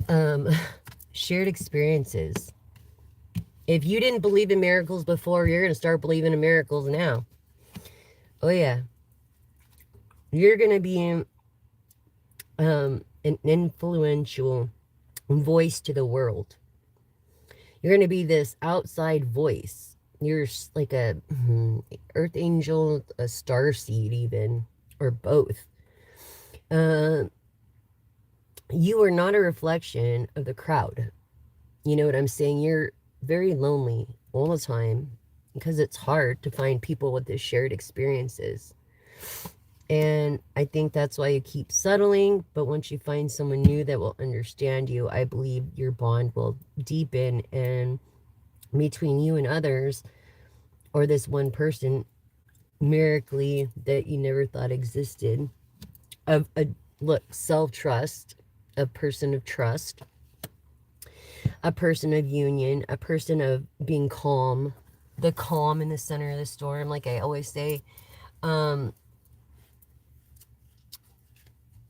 Um, shared experiences. If you didn't believe in miracles before, you're going to start believing in miracles now. Oh, yeah. You're going to be an influential voice to the world. You're going to be this outside voice. You're like a earth angel, a star seed, even, or both. Uh, you are not a reflection of the crowd. You know what I'm saying? You're very lonely all the time because it's hard to find people with this shared experiences. And I think that's why you keep settling. But once you find someone new that will understand you, I believe your bond will deepen. And between you and others, or this one person, miraculously that you never thought existed, of a look, self trust, a person of trust, a person of union, a person of being calm, the calm in the center of the storm, like I always say. Um,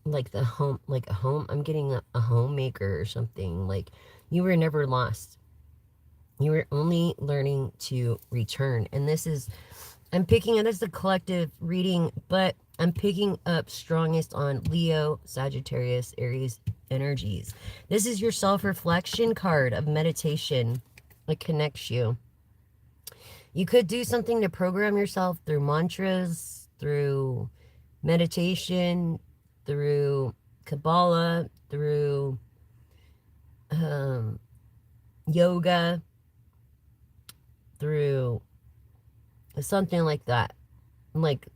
like the home, like a home. I'm getting a homemaker or something. Like you were never lost. You were only learning to return. And this is, I'm picking up, this is a collective reading, but I'm picking up strongest on Leo, Sagittarius, Aries energies. This is your self-reflection card of meditation. It connects you. You could do something to program yourself through mantras, through meditation, through Kabbalah, through yoga, through something like that. Like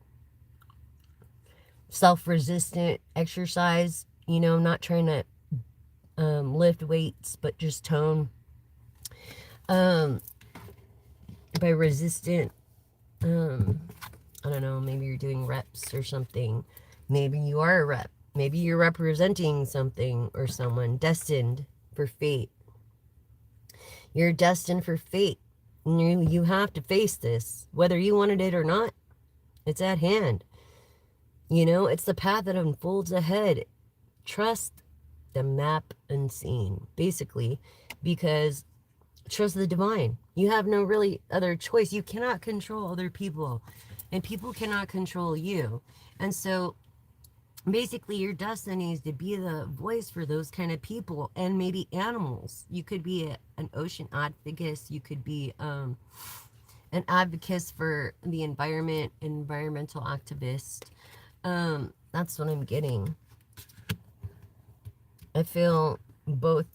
self-resistant exercise, you know, not trying to lift weights, but just tone. Um, by resistant, I don't know, maybe you're doing reps or something. Maybe you are a rep. Maybe you're representing something or someone destined for fate. You're destined for fate. You have to face this. Whether you wanted it or not, it's at hand. You know, it's the path that unfolds ahead. Trust the map unseen, basically, because trust the divine. You have no really other choice. You cannot control other people, and people cannot control you. And so basically your destiny is to be the voice for those kind of people and maybe animals. You could be an ocean advocate. You could be an advocate for the environment, environmental activist. That's what I'm getting. I feel both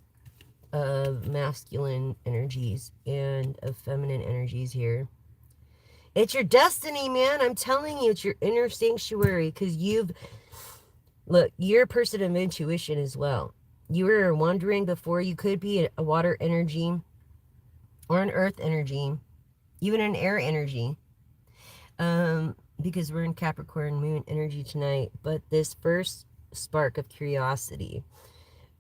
of masculine energies and of feminine energies here. It's your destiny, man. I'm telling you, it's your inner sanctuary because you're a person of intuition as well. You were wondering before, you could be a water energy or an earth energy, even an air energy. Because we're in Capricorn moon energy tonight. But this first spark of curiosity,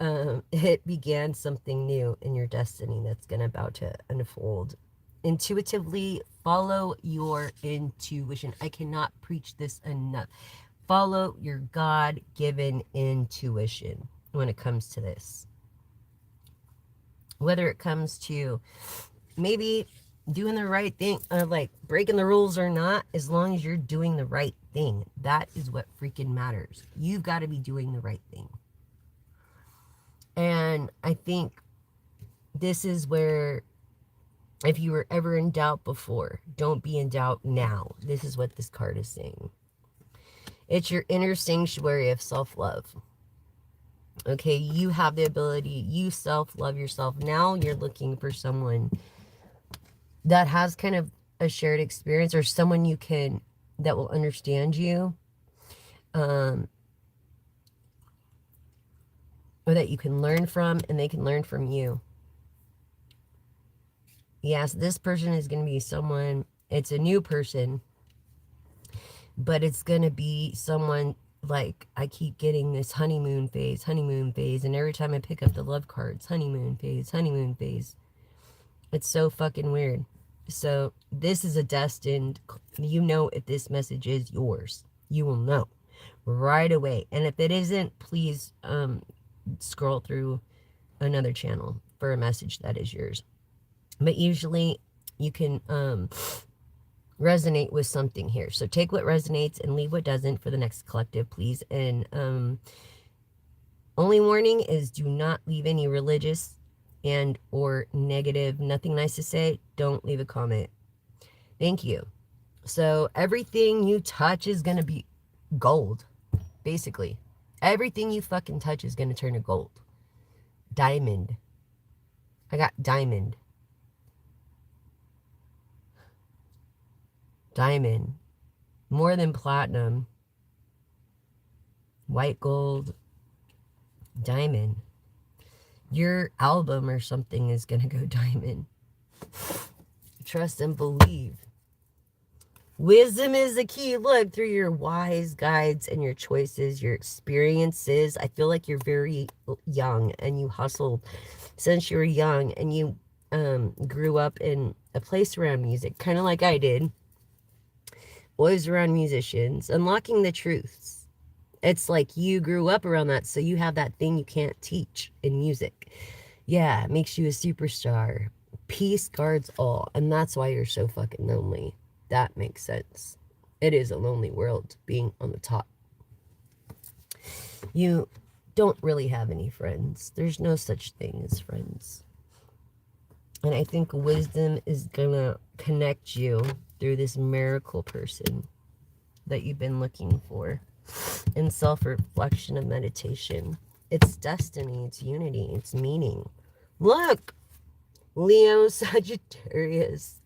it began something new in your destiny that's about to unfold. Intuitively follow your intuition. I cannot preach this enough. Follow your God-given intuition when it comes to this. Whether it comes to maybe doing the right thing, like breaking the rules or not, as long as you're doing the right thing. That is what freaking matters. You've got to be doing the right thing. And I think this is where, if you were ever in doubt before, don't be in doubt now. This is what this card is saying. It's your inner sanctuary of self-love. Okay, you have the ability, you self-love yourself. Now you're looking for someone that has kind of a shared experience, or someone that will understand you, or that you can learn from and they can learn from you. Yes, this person is going to be someone, it's a new person, but it's going to be someone, like, I keep getting this honeymoon phase, and every time I pick up the love cards, honeymoon phase. It's so fucking weird. So this is a destined, you know, if this message is yours, you will know right away. And if it isn't, please scroll through another channel for a message that is yours. But usually you can resonate with something here. So take what resonates and leave what doesn't for the next collective, please. And only warning is do not leave any religious and or negative, nothing nice to say. Don't leave a comment. Thank you. So everything you touch is going to be gold, basically. Everything you fucking touch is going to turn to gold. Diamond. I got diamond. Diamond. More than platinum. White gold. Diamond. Your album or something is going to go diamond. Trust and believe. Wisdom is the key. Look, through your wise guides and your choices, your experiences. I feel like you're very young and you hustled since you were young and you grew up in a place around music, kind of like I did. Always around musicians, unlocking the truths. It's like you grew up around that, so you have that thing you can't teach in music. Yeah, it makes you a superstar. Peace guards all, and that's why you're so fucking lonely. That makes sense. It is a lonely world being on the top. You don't really have any friends. There's no such thing as friends. And I think wisdom is gonna connect you through this miracle person that you've been looking for in self-reflection and meditation. It's destiny, it's unity, it's meaning. Look, Leo, Sagittarius,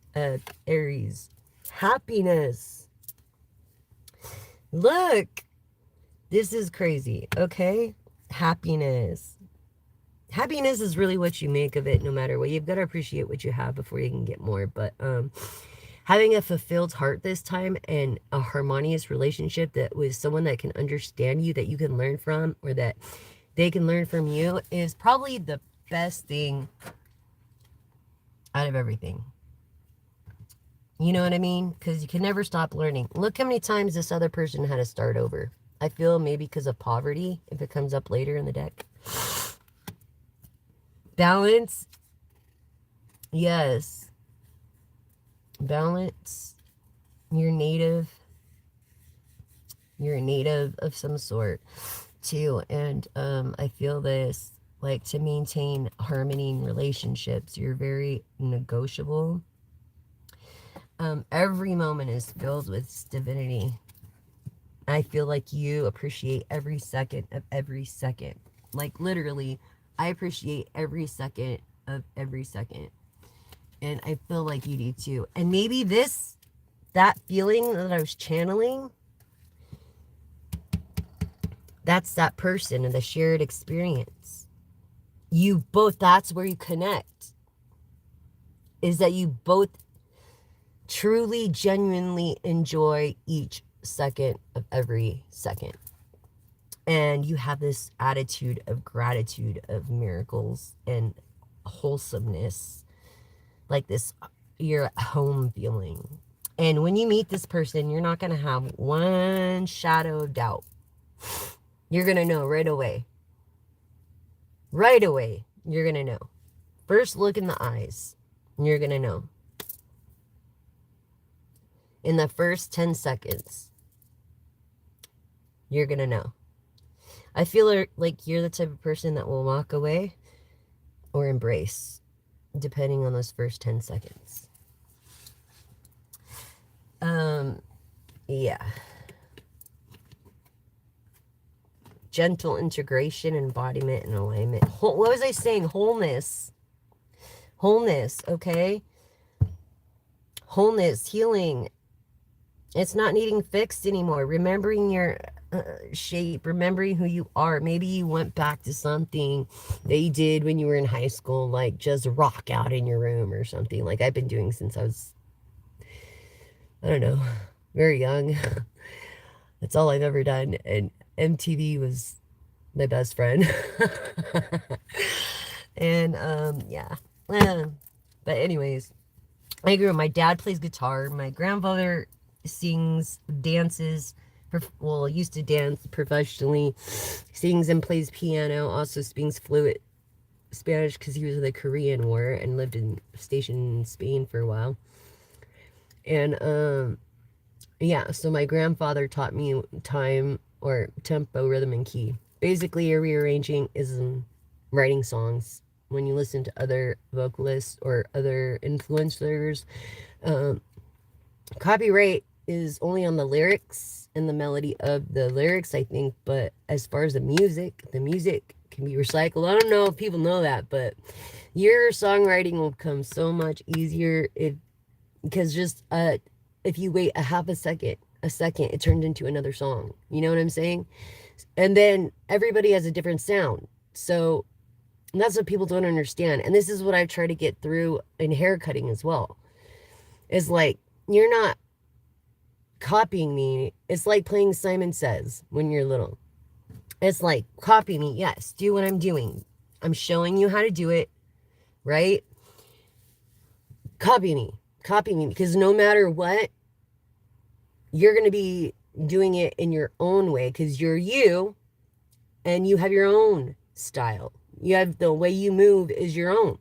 Aries, happiness. Look, this is crazy, okay? Happiness. Happiness is really what you make of it, no matter what. You've got to appreciate what you have before you can get more. But having a fulfilled heart this time and a harmonious relationship that with someone that can understand you, that you can learn from, or that they can learn from you, is probably the best thing out of everything. You know what I mean? Because you can never stop learning. Look how many times this other person had to start over. I feel maybe because of poverty, if it comes up later in the deck. Balance. Yes. Balance. You're native. You're a native of some sort too. And I feel this, like, to maintain harmony in relationships, you're very negotiable. Every moment is filled with divinity. I feel like you appreciate every second of every second. Like, literally, I appreciate every second of every second. And I feel like you do too. And maybe that feeling that I was channeling, that's that person and the shared experience. You both, that's where you connect. Is that you both truly, genuinely enjoy each second of every second. And you have this attitude of gratitude, of miracles and wholesomeness. Like this, you're at home feeling. And when you meet this person, you're not going to have one shadow of doubt. You're going to know right away. Right away, you're going to know. First look in the eyes, and you're going to know. In the first 10 seconds, you're going to know. I feel like you're the type of person that will walk away or embrace, depending on those first 10 seconds. Yeah. Gentle integration, embodiment, and alignment. What was I saying? Wholeness. Wholeness, okay? Wholeness, healing. It's not needing fixed anymore. Remembering your shape, remembering who you are. Maybe you went back to something that you did when you were in high school, like just rock out in your room or something, like I've been doing since I was, I don't know, very young. That's all I've ever done. And MTV was my best friend. And yeah. But anyways, I grew up. My dad plays guitar. My grandfather sings, dances, used to dance professionally, sings and plays piano, also sings Spanish because he was in the Korean War and lived stationed in Spain for a while. And yeah, so my grandfather taught me time or tempo, rhythm, and key. Basically, you're rearranging is writing songs. When you listen to other vocalists or other influencers, copyright is only on the lyrics and the melody of the lyrics, I think. But as far as the music can be recycled. I don't know if people know that, but your songwriting will become so much easier because just if you wait a second, it turned into another song. You know what I'm saying? And then everybody has a different sound. So that's what people don't understand. And this is what I try to get through in hair cutting as well. Is like, you're not copying me. It's like playing Simon Says when you're little. It's like, copy me. Yes, do what I'm doing. I'm showing you how to do it, right? Copy me, because no matter what, you're going to be doing it in your own way because you're you and you have your own style. You have the way you move is your own,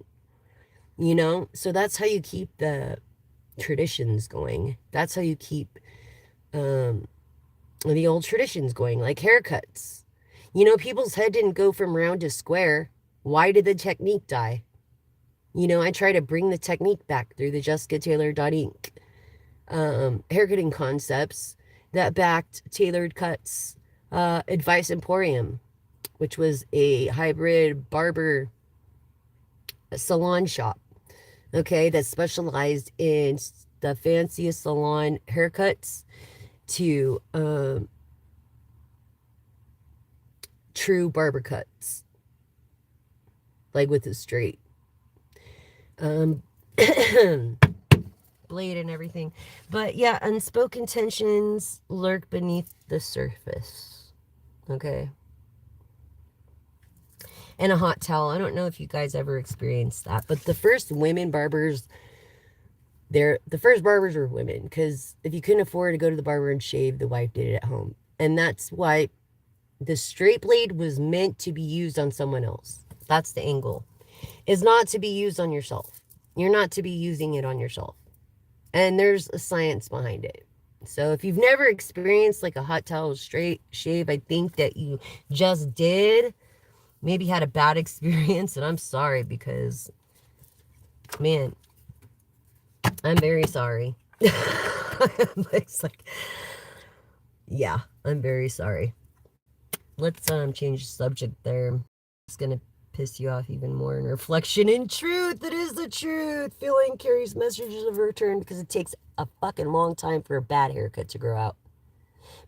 you know? So that's how you keep the traditions going. That's how you keep the old traditions going, like haircuts. You know, people's head didn't go from round to square. Why did the technique die? You know, I try to bring the technique back through the JessicaTaylor.inc haircutting concepts that backed Tailored Cuts Advice Emporium, which was a hybrid barber salon shop, okay, that specialized in the fanciest salon haircuts to true barber cuts, like with a straight blade and everything. But yeah, unspoken tensions lurk beneath the surface, okay? And a hot towel. I don't know if you guys ever experienced that, but the first women barbers, the first barbers were women, because if you couldn't afford to go to the barber and shave, the wife did it at home. And that's why the straight blade was meant to be used on someone else. That's the angle. It's not to be used on yourself. You're not to be using it on yourself. And there's a science behind it. So if you've never experienced like a hot towel straight shave, I think that you just did. Maybe had a bad experience, and I'm sorry because, man, I'm very sorry. It's like, yeah, I'm very sorry. Let's change the subject there. It's gonna piss you off even more. In reflection, in truth, it is the truth. Feeling carries messages of return because it takes a fucking long time for a bad haircut to grow out.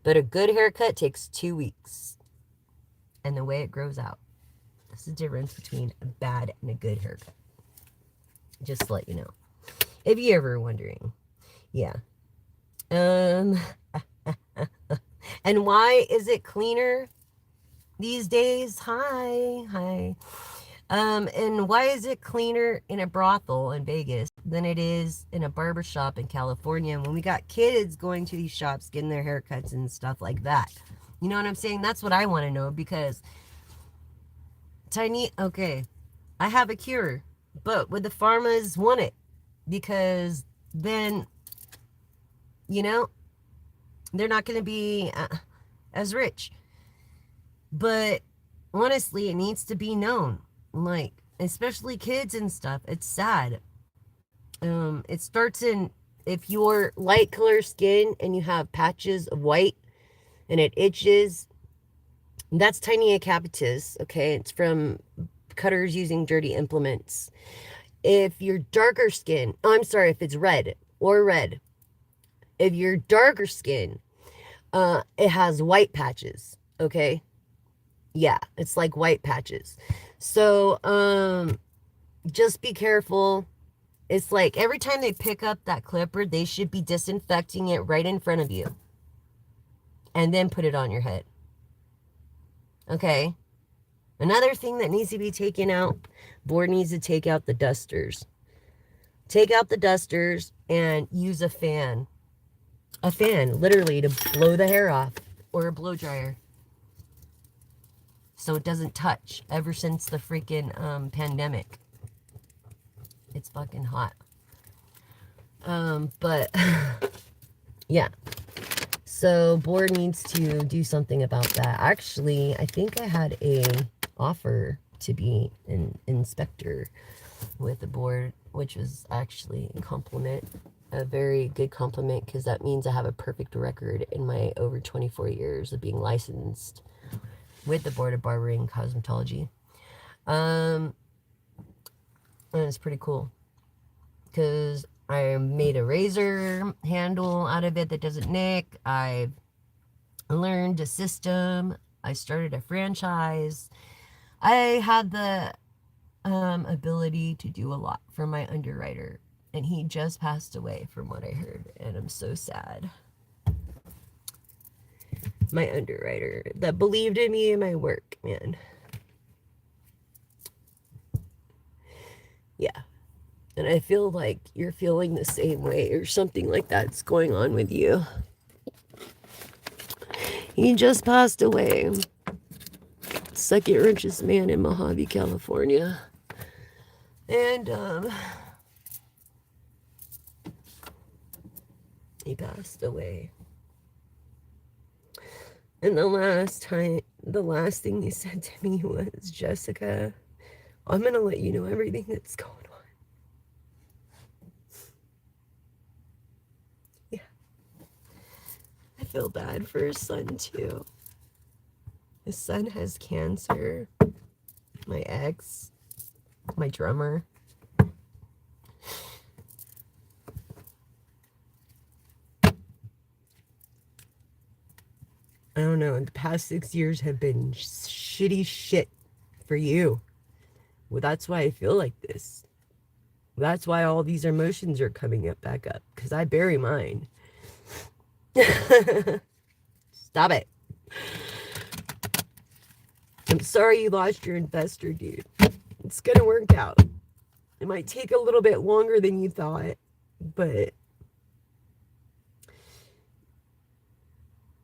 But a good haircut takes 2 weeks. And the way it grows out. That's the difference between a bad and a good haircut. Just to let you know. If you're ever wondering. Yeah. And why is it cleaner these days? Hi. And why is it cleaner in a brothel in Vegas than it is in a barber shop in California when we got kids going to these shops getting their haircuts and stuff like that? You know what I'm saying? That's what I want to know, because okay, I have a cure, but would the pharmas want it? Because then, you know, they're not going to be as rich. But honestly, it needs to be known, like, especially kids and stuff. It's sad. It starts in, if you're light color skin and you have patches of white and it itches, that's tinea capitis, okay? It's from cutters using dirty implements. If you're darker skin, if it's red. If you're darker skin, it has white patches, okay? Yeah, it's like white patches. So, just be careful. It's like every time they pick up that clipper, they should be disinfecting it right in front of you. And then put it on your head. Okay? Another thing that needs to be taken out, board needs to take out the dusters. Take out the dusters and use a fan. A fan, literally, to blow the hair off. Or a blow dryer. so it doesn't touch ever since the freaking pandemic. It's fucking hot. But yeah. So board needs to do something about that. Actually, I think I had a offer to be an inspector with the board, which was actually a compliment, a very good compliment, because that means I have a perfect record in my over 24 years of being licensed with the Board of Barbering and Cosmetology. And it's pretty cool because I made a razor handle out of it that doesn't nick. I've learned a system. I started a franchise. I had the ability to do a lot for my underwriter, and he just passed away from what I heard, and I'm so sad. My underwriter that believed in me and my work, man. Yeah. And I feel like you're feeling the same way, or something like that's going on with you. He just passed away. Second richest man in Mojave, California. And he passed away. And the last thing he said to me was, Jessica, I'm going to let you know everything that's going on. Yeah. I feel bad for his son, too. His son has cancer. My ex, my drummer. I don't know, the past 6 years have been shitty shit for you. Well, that's why I feel like this. That's why all these emotions are coming up back up, because I bury mine. Stop it. I'm sorry you lost your investor, dude. It's gonna work out. It might take a little bit longer than you thought, but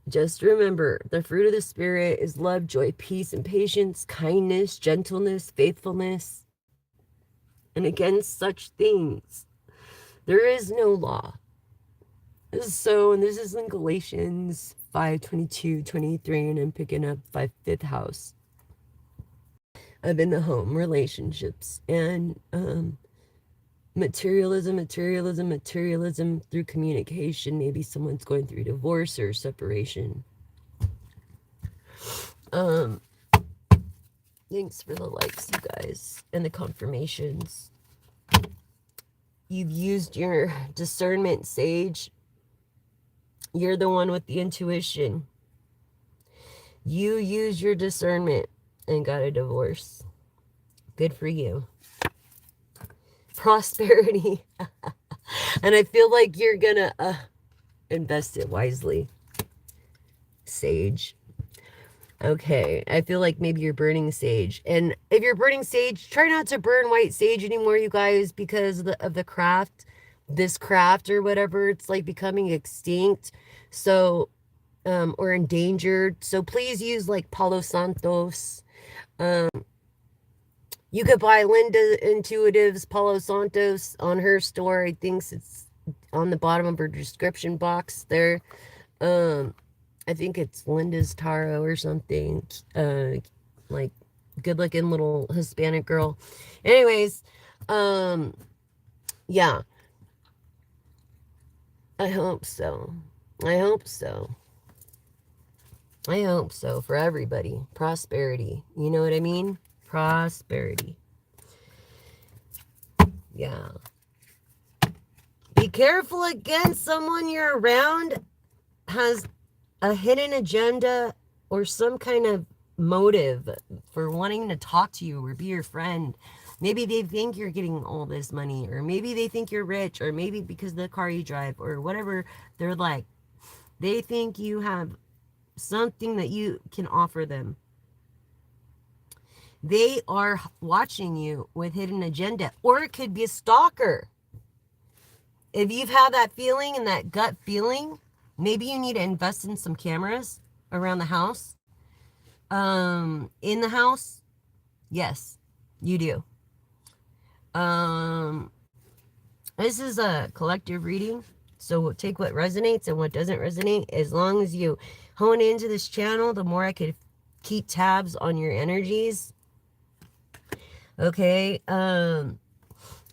just remember, the fruit of the Spirit is love, joy, peace, and patience, kindness, gentleness, faithfulness. And against such things, there is no law. So, and this is in Galatians 5:22-23, and I'm picking up 5th house of in the home relationships and materialism through communication. Maybe someone's going through divorce or separation. Thanks for the likes, you guys, and the confirmations. You've used your discernment, Sage. You're the one with the intuition. You used your discernment and got a divorce. Good for you. Prosperity. And I feel like you're gonna invest it wisely, Sage. Okay, I feel like maybe you're burning sage. And if you're burning sage, try not to burn white sage anymore, you guys, because of the craft, this craft or whatever. It's like becoming extinct, so or endangered. So please use like Palo Santos. You could buy Linda Intuitive's Palo Santos on her store. I think it's on the bottom of her description box there. I think it's Linda's Taro or something. Like good looking little Hispanic girl. Anyways, yeah. I hope so. I hope so. I hope so for everybody. Prosperity. You know what I mean? Prosperity. Yeah. Be careful against someone you're around has a hidden agenda or some kind of motive for wanting to talk to you or be your friend. Maybe they think you're getting all this money, or maybe they think you're rich, or maybe because of the car you drive or whatever they're like. They think you have something that you can offer them. They are watching you with hidden agenda, or it could be a stalker. If you've had that feeling and that gut feeling, maybe you need to invest in some cameras around the house. In the house, yes, you do. This is a collective reading, so take what resonates and what doesn't resonate. As long as you hone into this channel, the more I could keep tabs on your energies. Okay, and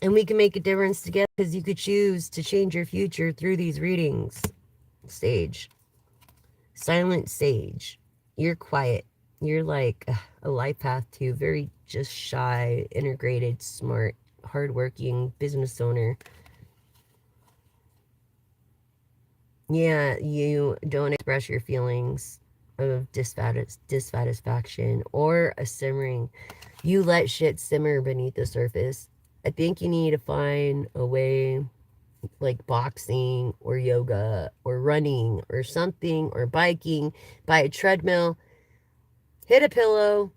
we can make a difference together, because you could choose to change your future through these readings. Sage, silent sage, you're quiet. You're like a life path too, very just shy, integrated, smart, hardworking business owner. Yeah, you don't express your feelings of dissatisfaction or a simmering. You let shit simmer beneath the surface. I think you need to find a way, like boxing or yoga or running or something, or biking, buy a treadmill, hit a pillow,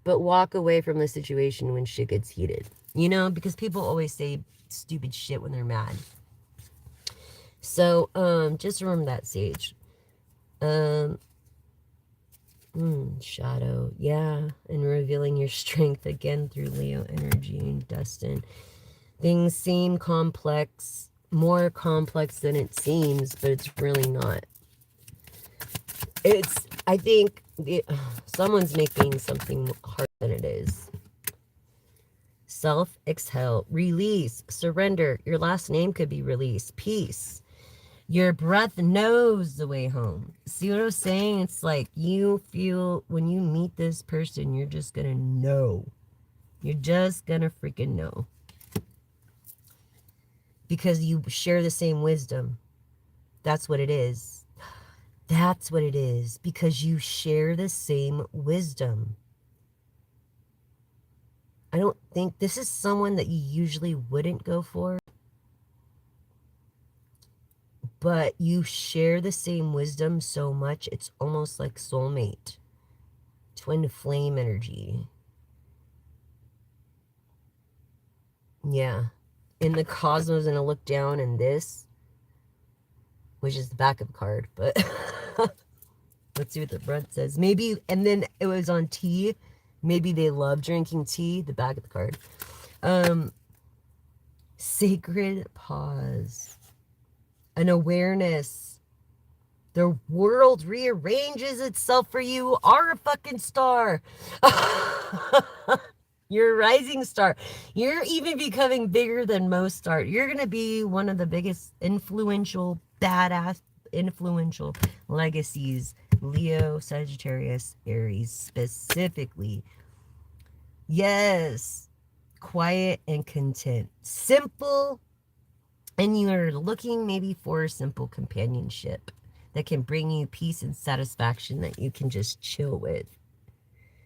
but walk away from the situation when shit gets heated. You know, because people always say stupid shit when they're mad. So, just remember that, Sage. Shadow, yeah, and revealing your strength again through Leo energy and destined. Things seem complex, more complex than it seems, but it's really not. I think someone's making something harder than it is. Self, exhale, release, surrender. Your last name could be release, peace. Your breath knows the way home. See what I'm saying? It's like you feel when you meet this person, you're just going to know. You're just going to freaking know. Because you share the same wisdom. That's what it is. That's what it is. Because you share the same wisdom. I don't think this is someone that you usually wouldn't go for. But you share the same wisdom so much, it's almost like soulmate. Twin flame energy. Yeah. In the cosmos, and I look down in this, which is the back of a card, but let's see what the front says. Maybe, and then it was on tea. Maybe they love drinking tea, the back of the card. Sacred pause. An awareness. The world rearranges itself for you. Are a fucking star. You're a rising star. You're even becoming bigger than most stars. You're going to be one of the biggest influential, badass, influential legacies. Leo, Sagittarius, Aries, specifically. Yes. Quiet and content. Simple. And you're looking maybe for a simple companionship that can bring you peace and satisfaction that you can just chill with.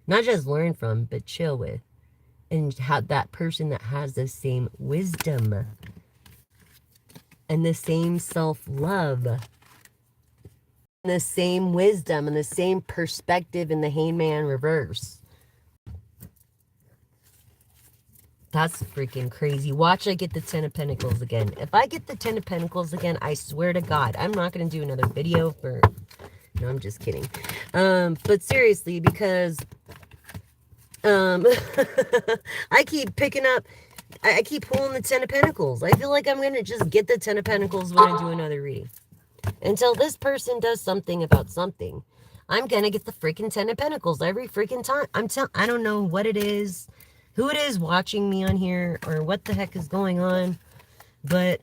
Not just learn from, but chill with. And have that person that has the same wisdom and the same self-love and the same wisdom and the same perspective in the hangman reverse. That's freaking crazy. Watch I get the 10 of Pentacles again. If I get the 10 of Pentacles again, I swear to God, I'm not going to do another video for... No, I'm just kidding. But seriously, because... I keep picking up... I keep pulling the 10 of Pentacles. I feel like I'm going to just get the 10 of Pentacles when I do another reading. Until this person does something about something. I'm going to get the freaking 10 of Pentacles every freaking time. I don't know what it is, who it is watching me on here, or what the heck is going on. But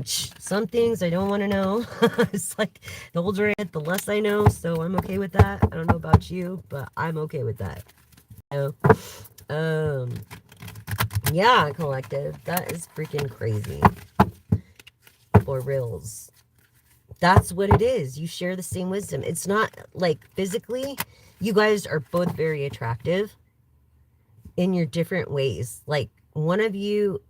some things I don't want to know. It's like the older I get, the less I know. So I'm okay with that. I don't know about you, but I'm okay with that. So, yeah, collective. That is freaking crazy. For reals. That's what it is. You share the same wisdom. It's not like physically. You guys are both very attractive in your different ways. Like one of you,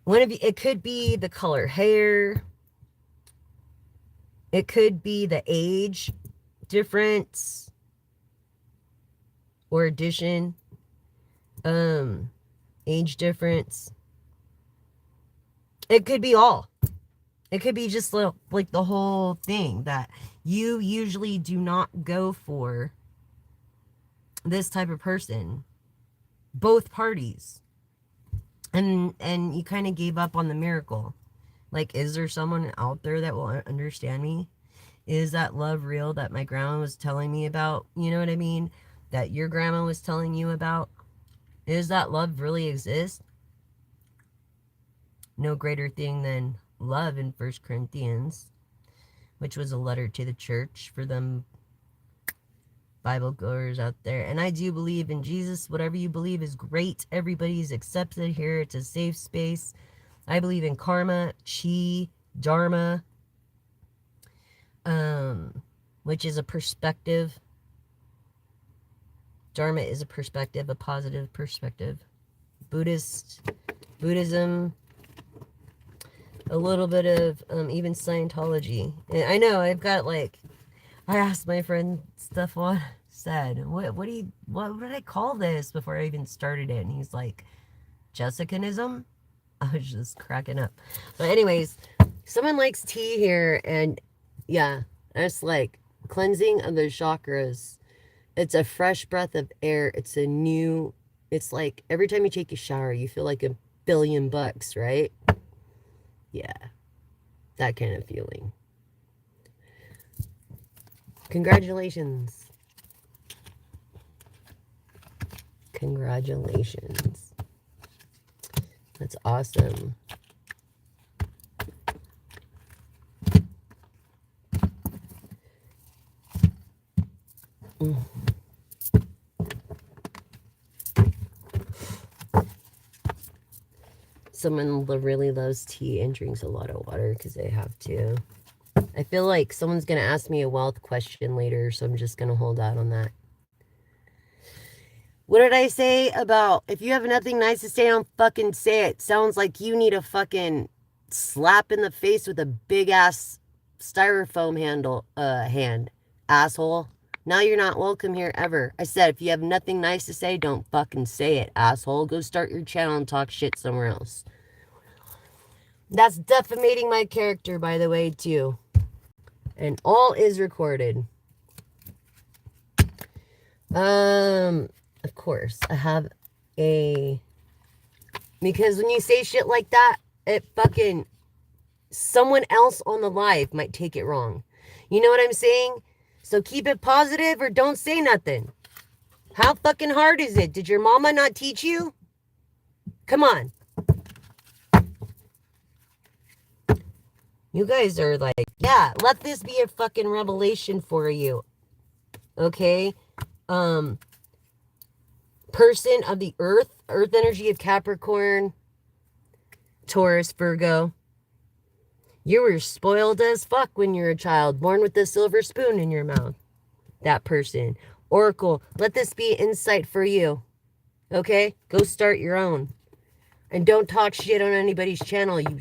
it could be the color hair. It could be the age difference or addition. Age difference. It could be all. It could be just like the whole thing that You usually do not go for this type of person. Both parties. And you kind of gave up on the miracle. Like, is there someone out there that will understand me? Is that love real that my grandma was telling me about? You know what I mean? That your grandma was telling you about? Is that love really exist? No greater thing than love in 1 Corinthians, which was a letter to the church for them Bible goers out there. And I do believe in Jesus. Whatever you believe is great. Everybody's accepted here. It's a safe space. I believe in karma, chi, dharma, which is a perspective. Dharma is a perspective, a positive perspective. Buddhism, a little bit of even Scientology. And I know I've got like, I asked my friend Stefan said, what did I call this before I even started it? And he's like, Jessicanism? I was just cracking up. But anyways, someone likes tea here, and yeah, it's like cleansing of the chakras. It's a fresh breath of air. It's like every time you take a shower, you feel like $1 billion, right? Yeah, that kind of feeling. Congratulations. Congratulations. That's awesome. Someone really loves tea and drinks a lot of water because they have to. I feel like someone's going to ask me a wealth question later, so I'm just going to hold out on that. What did I say about if you have nothing nice to say, don't fucking say it? Sounds like you need a fucking slap in the face with a big ass styrofoam hand, asshole. Now you're not welcome here ever. I said if you have nothing nice to say, don't fucking say it, asshole. Go start your channel and talk shit somewhere else. That's defamating my character, by the way, too. And all is recorded. Of course, I have because when you say shit like that, it fucking, someone else on the live might take it wrong. You know what I'm saying? So keep it positive or don't say nothing. How fucking hard is it? Did your mama not teach you? Come on. You guys are like, yeah, let this be a fucking revelation for you. Okay? Person of the earth energy of Capricorn, Taurus, Virgo. You were spoiled as fuck when you were a child, born with a silver spoon in your mouth. That person. Oracle, let this be insight for you. Okay? Go start your own. And don't talk shit on anybody's channel, you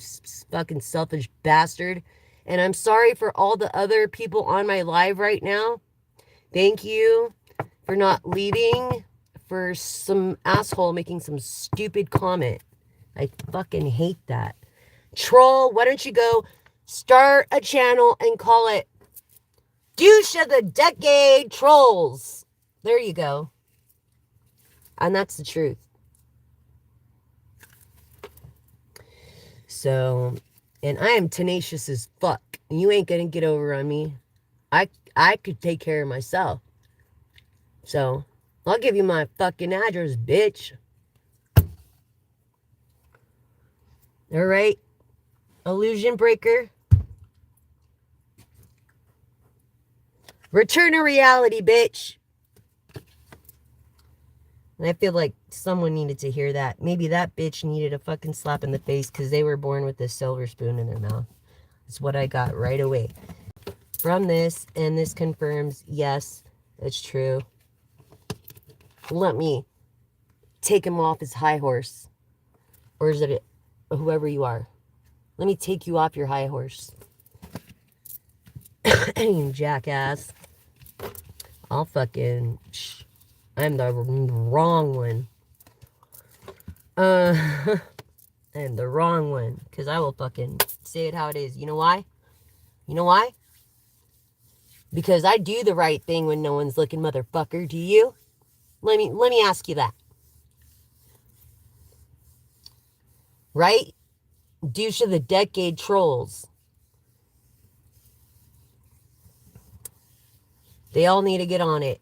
fucking selfish bastard. And I'm sorry for all the other people on my live right now. Thank you for not leaving for some asshole making some stupid comment. I fucking hate that. Troll, why don't you go start a channel and call it Douche of the Decade Trolls. There you go. And that's the truth. So, and I am tenacious as fuck. And you ain't gonna get over on me. I could take care of myself. So, I'll give you my fucking address, bitch. Alright? Illusion breaker. Return to reality, bitch. And I feel like someone needed to hear that. Maybe that bitch needed a fucking slap in the face because they were born with a silver spoon in their mouth. That's what I got right away from this. And this confirms, yes, it's true. Let me take him off his high horse. Or is it whoever you are? Let me take you off your high horse. You jackass. I'll fucking... I'm the wrong one. I'm the wrong one. Because I will fucking say it how it is. You know why? You know why? Because I do the right thing when no one's looking, motherfucker. Do you? Let me ask you that. Right? Douche of the decade trolls. They all need to get on it.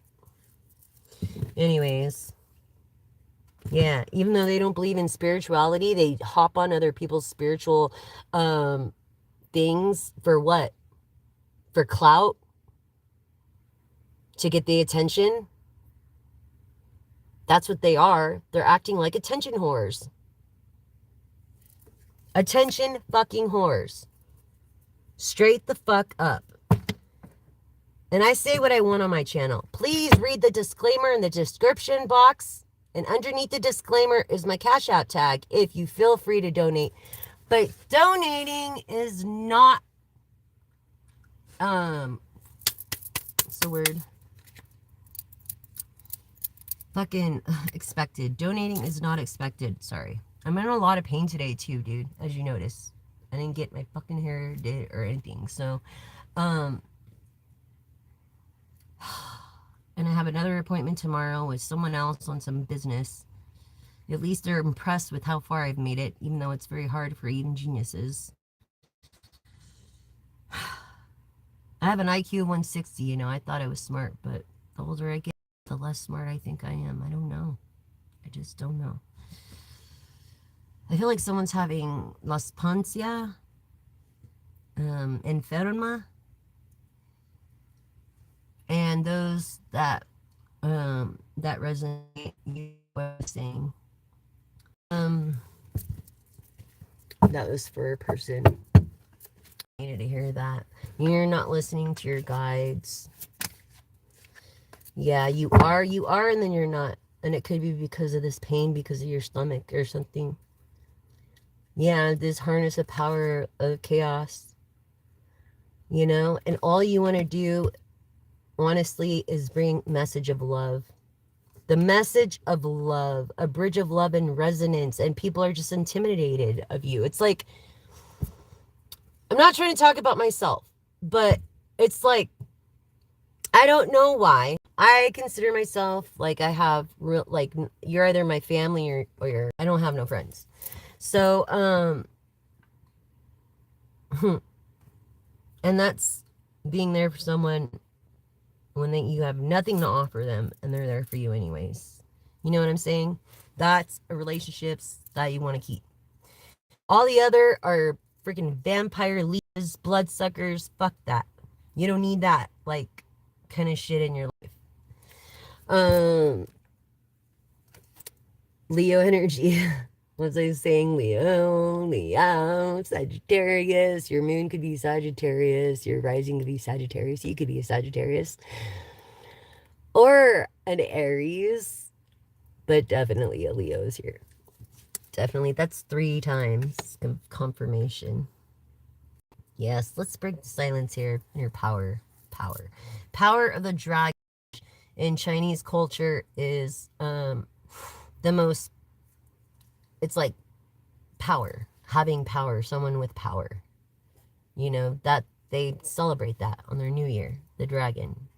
Anyways. Yeah, even though they don't believe in spirituality, they hop on other people's spiritual things for what? For clout? To get the attention? That's what they are. They're acting like attention whores. Attention fucking whores. Straight the fuck up. And I say what I want on my channel. Please read the disclaimer in the description box. And underneath the disclaimer is my Cash App tag if you feel free to donate. But donating is not, what's the word? Fucking expected. Donating is not expected. Sorry. I'm in a lot of pain today too, dude, as you notice. I didn't get my fucking hair did or anything. So, and I have another appointment tomorrow with someone else on some business. At least they're impressed with how far I've made it, even though it's very hard for even geniuses. I have an IQ of 160, you know. I thought I was smart, but the older I get, the less smart I think I am. I don't know. I just don't know. I feel like someone's having Las Pancia, enferma, and those that resonate you were saying. That was for a person. I needed to hear that. You're not listening to your guides. Yeah, you are, and then you're not. And it could be because of this pain, because of your stomach or something. Yeah, this harness of power of chaos. You know, and all you want to do, honestly, is bring message of love. The message of love, a bridge of love and resonance, and people are just intimidated of you. It's like, I'm not trying to talk about myself, but it's like, I don't know why. I consider myself like I have real, like, you're either my family or you're, I don't have no friends. So, and that's being there for someone when you have nothing to offer them and they're there for you anyways. You know what I'm saying? That's a relationships that you want to keep. All the other are freaking vampire leeches, bloodsuckers. Fuck that. You don't need that, like, kind of shit in your life. Leo energy. Was I saying Leo, Sagittarius. Your moon could be Sagittarius. Your rising could be Sagittarius. You could be a Sagittarius. Or an Aries. But definitely a Leo is here. Definitely. That's 3 times confirmation. Yes, let's break the silence here. Your power. Power of the dragon in Chinese culture is the most, it's like power, having power, someone with power. You know, that they celebrate that on their new year, the dragon.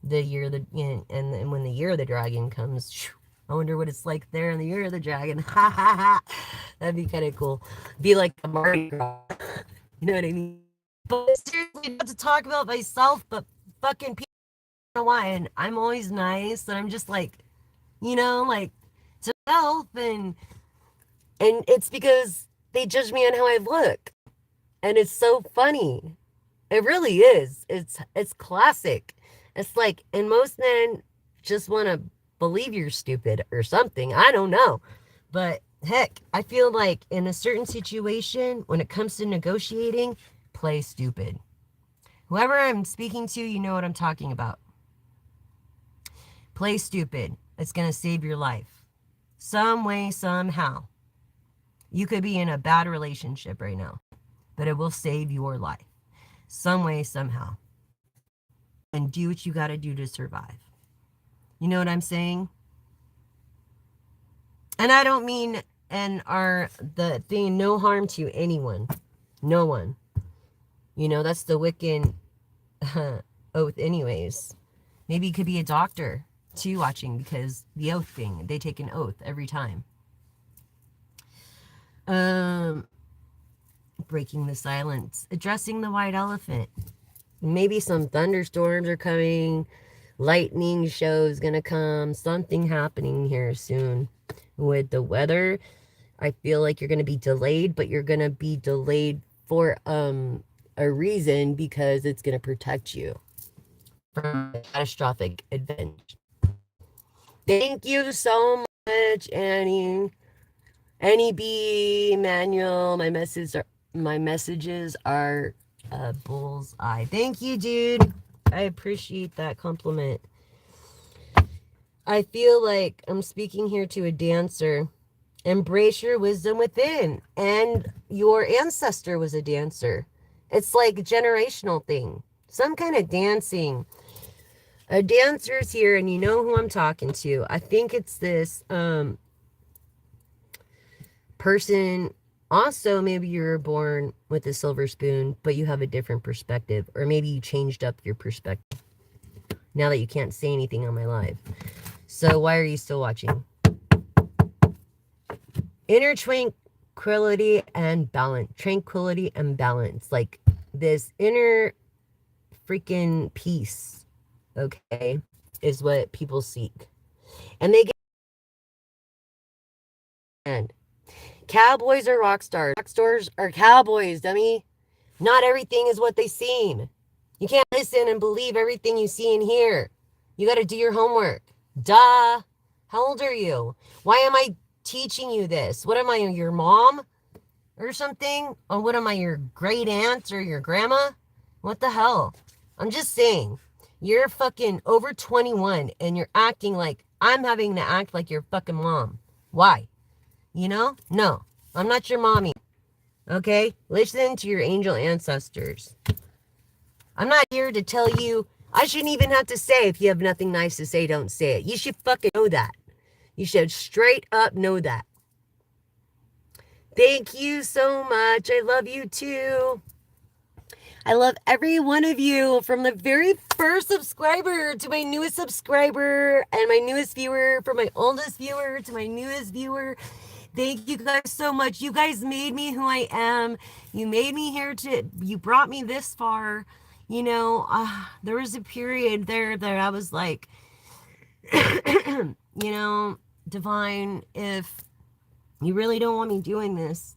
The year, and when the year of the dragon comes, I wonder what it's like there in the year of the dragon. Ha ha ha. That'd be kind of cool. Be like a Mardi Gras. You know what I mean? But seriously, not to talk about myself, but fucking people don't know why. And I'm always nice, and I'm just like, you know, like, to self, and it's because they judge me on how I look. And it's so funny. It really is. It's classic. It's like, and most men just want to believe you're stupid or something. I don't know. But heck, I feel like in a certain situation, when it comes to negotiating, play stupid. Whoever I'm speaking to, you know what I'm talking about. Play stupid. It's going to save your life. Some way, somehow. You could be in a bad relationship right now, but it will save your life. Some way, somehow. And do what you got to do to survive. You know what I'm saying? And I don't mean, and are the thing, no harm to anyone. No one. You know, that's the Wiccan oath anyways. Maybe it could be a doctor too watching, because the oath thing, they take an oath every time. Breaking the silence, addressing the white elephant. Maybe some thunderstorms are coming, lightning show is gonna come, something happening here soon with the weather. I feel like you're gonna be delayed, but you're gonna be delayed for a reason, because it's gonna protect you from a catastrophic event. Thank you so much, Annie. Annie B, Emmanuel, my messages are a bullseye. Thank you, dude. I appreciate that compliment. I feel like I'm speaking here to a dancer. Embrace your wisdom within. And your ancestor was a dancer. It's like a generational thing. Some kind of dancing. A dancer's here, and you know who I'm talking to. I think it's this person. Also, maybe you were born with a silver spoon, but you have a different perspective. Or maybe you changed up your perspective now that you can't say anything on my live. So why are you still watching? Inner tranquility and balance. Tranquility and balance. Like this inner freaking peace, okay, is what people seek. And they get... And cowboys are rock stars. Rock stars are cowboys, dummy. Not everything is what they seem. You can't listen and believe everything you see and hear. You got to do your homework. Duh. How old are you? Why am I teaching you this? What am I, your mom or something? Or what am I, your great aunt or your grandma? What the hell? I'm just saying, you're fucking over 21 and you're acting like I'm having to act like your fucking mom. Why? You know? No, I'm not your mommy. Okay? Listen to your angel ancestors. I'm not here to tell you. I shouldn't even have to say, if you have nothing nice to say, don't say it. You should fucking know that. You should straight up know that. Thank you so much. I love you too. I love every one of you, from the very first subscriber to my newest subscriber and my newest viewer, from my oldest viewer to my newest viewer. Thank you guys so much. You guys made me who I am. You made me here you brought me this far. You know, there was a period there that I was like, you know, divine, if you really don't want me doing this,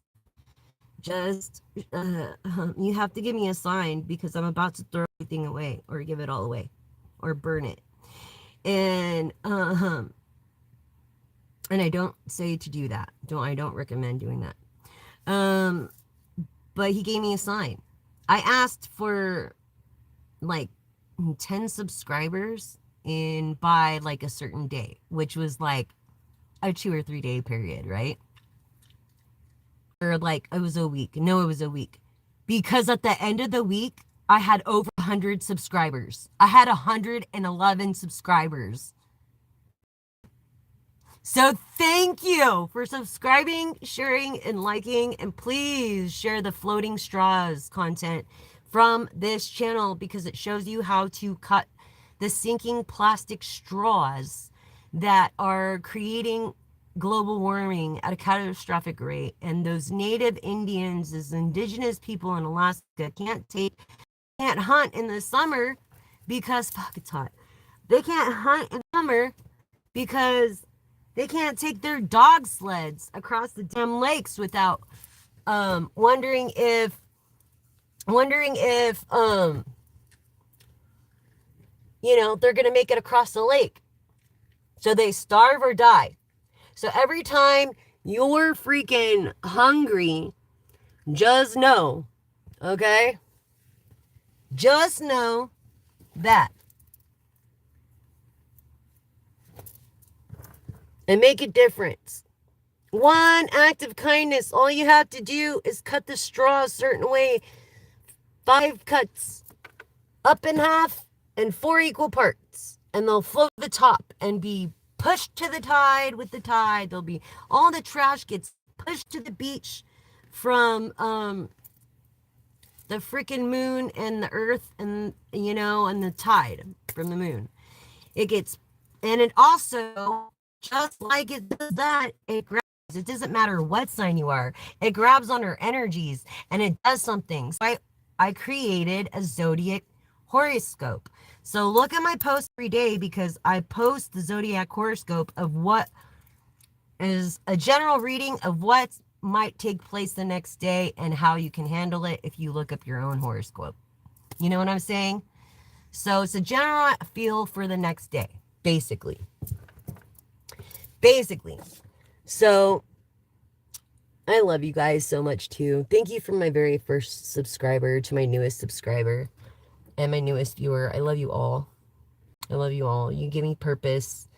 just, you have to give me a sign, because I'm about to throw everything away, or give it all away, or burn it. And I don't say to do that. I don't recommend doing that. But he gave me a sign. I asked for like 10 subscribers by like a certain day, which was like a 2 or 3 day period, right? Or like it was a week. No, it was a week. Because at the end of the week, I had over 100 subscribers. I had 111 subscribers. So thank you for subscribing, sharing, and liking. And please share the floating straws content from this channel, because it shows you how to cut the sinking plastic straws that are creating global warming at a catastrophic rate. And those native Indians, those indigenous people in Alaska, can't hunt in the summer because, fuck, it's hot. They can't hunt in summer because they can't take their dog sleds across the damn lakes without wondering if you know, they're gonna make it across the lake. So they starve or die. So every time you're freaking hungry, just know, okay? Just know that. And make a difference. One act of kindness. All you have to do is cut the straw a certain way. 5 cuts up in half and 4 equal parts. And they'll float to the top and be pushed to the tide with the tide. There'll be all the trash gets pushed to the beach from the freaking moon and the earth and, you know, and the tide from the moon. It gets, and it also, just like it does that, it grabs. It doesn't matter what sign you are. It grabs on our energies and it does something. So I created a zodiac horoscope. So look at my post every day because I post the zodiac horoscope of what is a general reading of what might take place the next day and how you can handle it if you look up your own horoscope. You know what I'm saying? So it's a general feel for the next day, basically. So I love you guys so much too. Thank you from my very first subscriber to my newest subscriber and my newest viewer. I love you all. I love you all. You give me purpose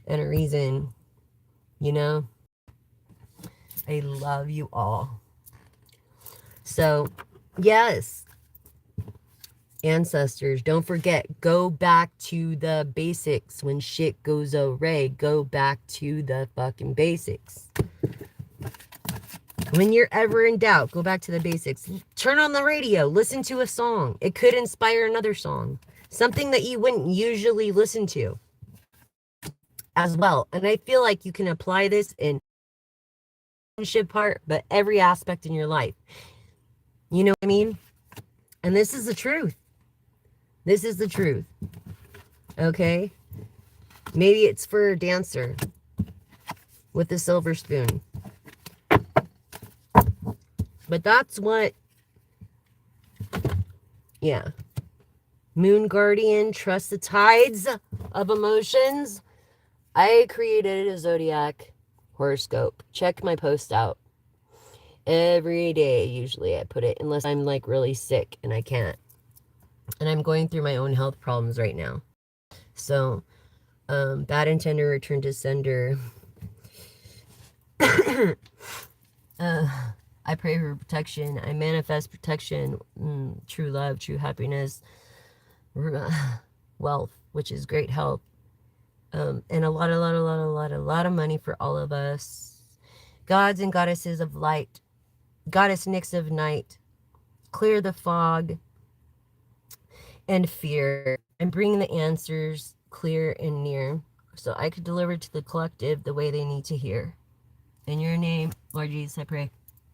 and a reason, you know? I love you all. So, yes. Ancestors, don't forget, go back to the basics. When shit goes awry, go back to the fucking basics. When you're ever in doubt, go back to the basics. Turn on the radio, listen to a song. It could inspire another song. Something that you wouldn't usually listen to as well. And I feel like you can apply this in relationship part, but every aspect in your life. You know what I mean? And this is the truth. This is the truth. Okay? Maybe it's for a dancer with a silver spoon. But that's what, yeah. Moon Guardian, trust the tides of emotions. I created a zodiac horoscope. Check my post out. Every day, usually I put it, unless I'm like really sick and I can't. And I'm going through my own health problems right now. So, bad intender, return to sender. I pray for protection. I manifest protection, true love, true happiness, wealth, which is great health, and a lot of money for all of us. Gods and goddesses of light, goddess Nyx of night, clear the fog and fear, and bring the answers clear and near, so I could deliver to the collective the way they need to hear. In your name, Lord Jesus, I pray.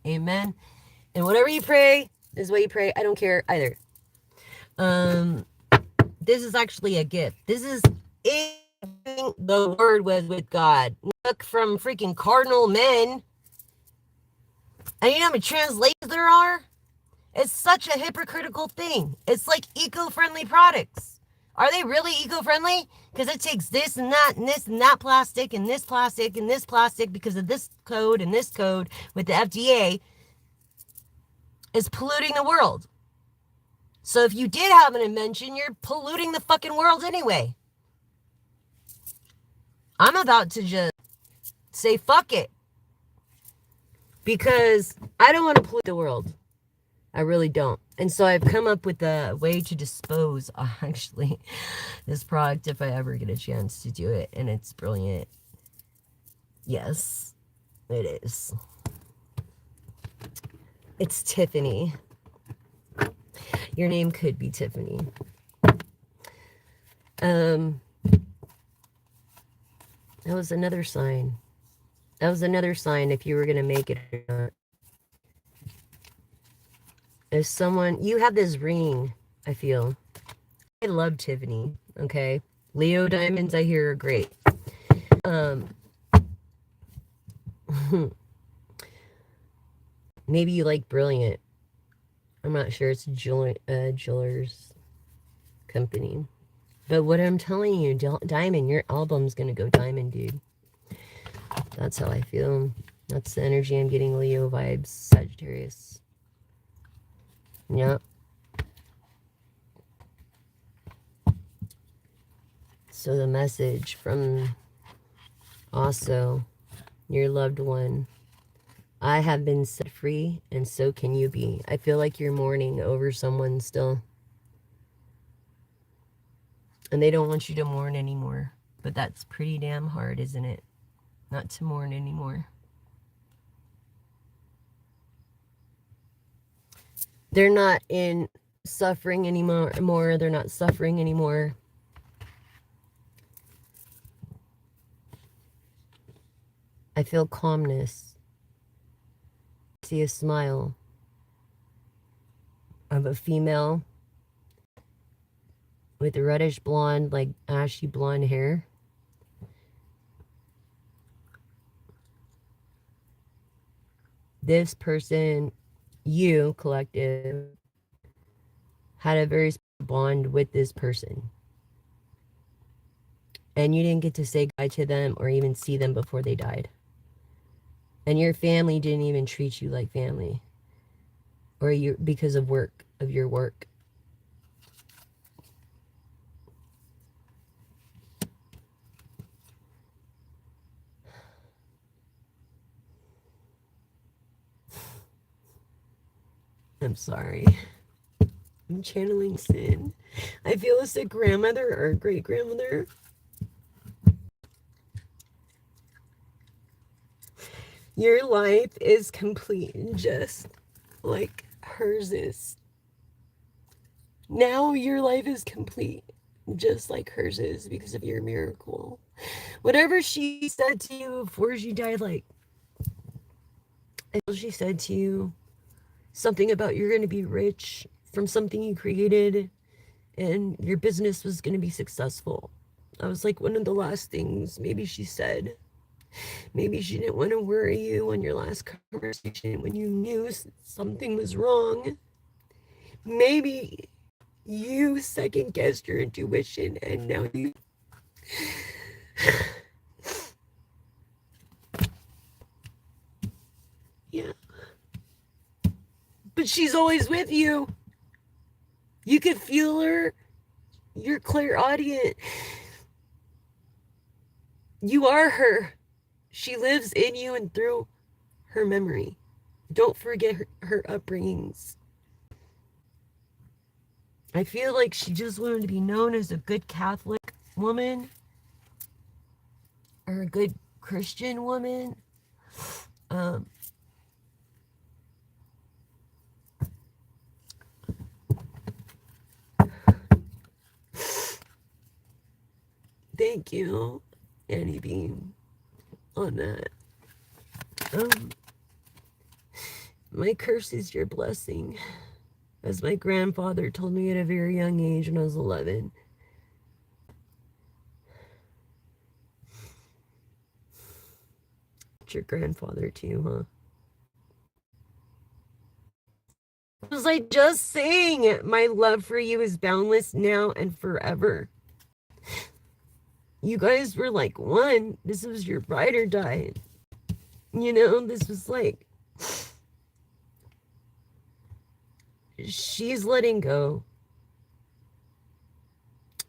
Amen. And whatever you pray is what you pray. I don't care either. This is actually a gift. This is if the word was with God. Look from freaking cardinal men. And you know how many translations there are? It's such a hypocritical thing. It's like eco-friendly products. Are they really eco-friendly? Because it takes this and that and this and that plastic and this plastic and this plastic because of this code and this code with the FDA is polluting the world. So if you did have an invention, you're polluting the fucking world anyway. I'm about to just say fuck it. Because I don't want to pollute the world. I really don't. And so I've come up with a way to dispose, actually, this product if I ever get a chance to do it. And it's brilliant. Yes, it is. It's Tiffany. Your name could be Tiffany. That was another sign. That was another sign if you were going to make it or not. If someone, you have this ring, I feel. I love Tiffany, okay? Leo diamonds, I hear, are great. Maybe you like brilliant. I'm not sure. It's a jeweler's company. But what I'm telling you, diamond, your album's going to go diamond, dude. That's how I feel. That's the energy I'm getting. Leo vibes, Sagittarius. Yep. So the message from also your loved one. I have been set free, and so can you be. I feel like you're mourning over someone still. And they don't want you to mourn anymore. But that's pretty damn hard, isn't it? Not to mourn anymore. They're not in suffering anymore. They're not suffering anymore. I feel calmness. I see a smile of a female with reddish blonde, like ashy blonde hair. This person, you, collective, had a very special bond with this person. And you didn't get to say goodbye to them or even see them before they died. And your family didn't even treat you like family. Or you, because of your work. I'm sorry. I'm channeling sin. I feel it's a grandmother or a great grandmother. Your life is complete, just like hers is. Now your life is complete, just like hers is, because of your miracle. Whatever she said to you before she died, like, she said to you something about you're going to be rich from something you created and your business was going to be successful. I was like, one of the last things maybe she said. Maybe she didn't want to worry you on your last conversation when you knew something was wrong. Maybe you second guessed your intuition and now you yeah, but she's always with you. You can feel her. You're clairaudient. You are her. She lives in you and through her memory. Don't forget her upbringings. I feel like she just wanted to be known as a good Catholic woman or a good Christian woman. Thank you, Annie Beam, on that. My curse is your blessing. As my grandfather told me at a very young age when I was 11. It's your grandfather too, huh? Was I just saying my love for you is boundless now and forever? You guys were like one. This was your ride or die. You know, this was like, she's letting go.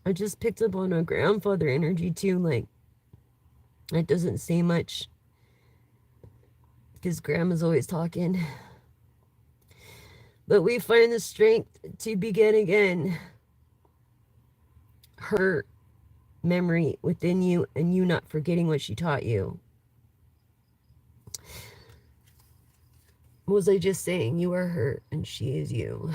I just picked up on a grandfather energy too. Like, it doesn't say much because grandma's always talking. But we find the strength to begin again. Her memory within you and you not forgetting what she taught you. What was I just saying? You are her and she is you.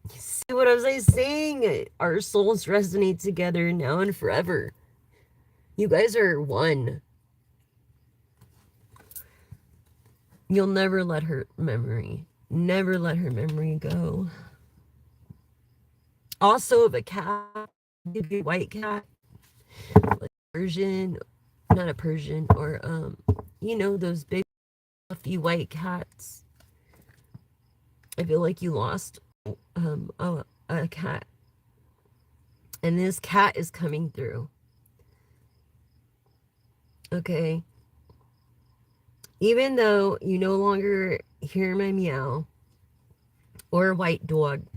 See what was I saying? Our souls resonate together now and forever. You guys are one. You'll never let her memory go. Also, of a cat, maybe a white cat, like Persian, not a Persian, or you know, those big fluffy white cats. I feel like you lost a cat, and this cat is coming through. Okay. Even though you no longer hear my meow or a white dog,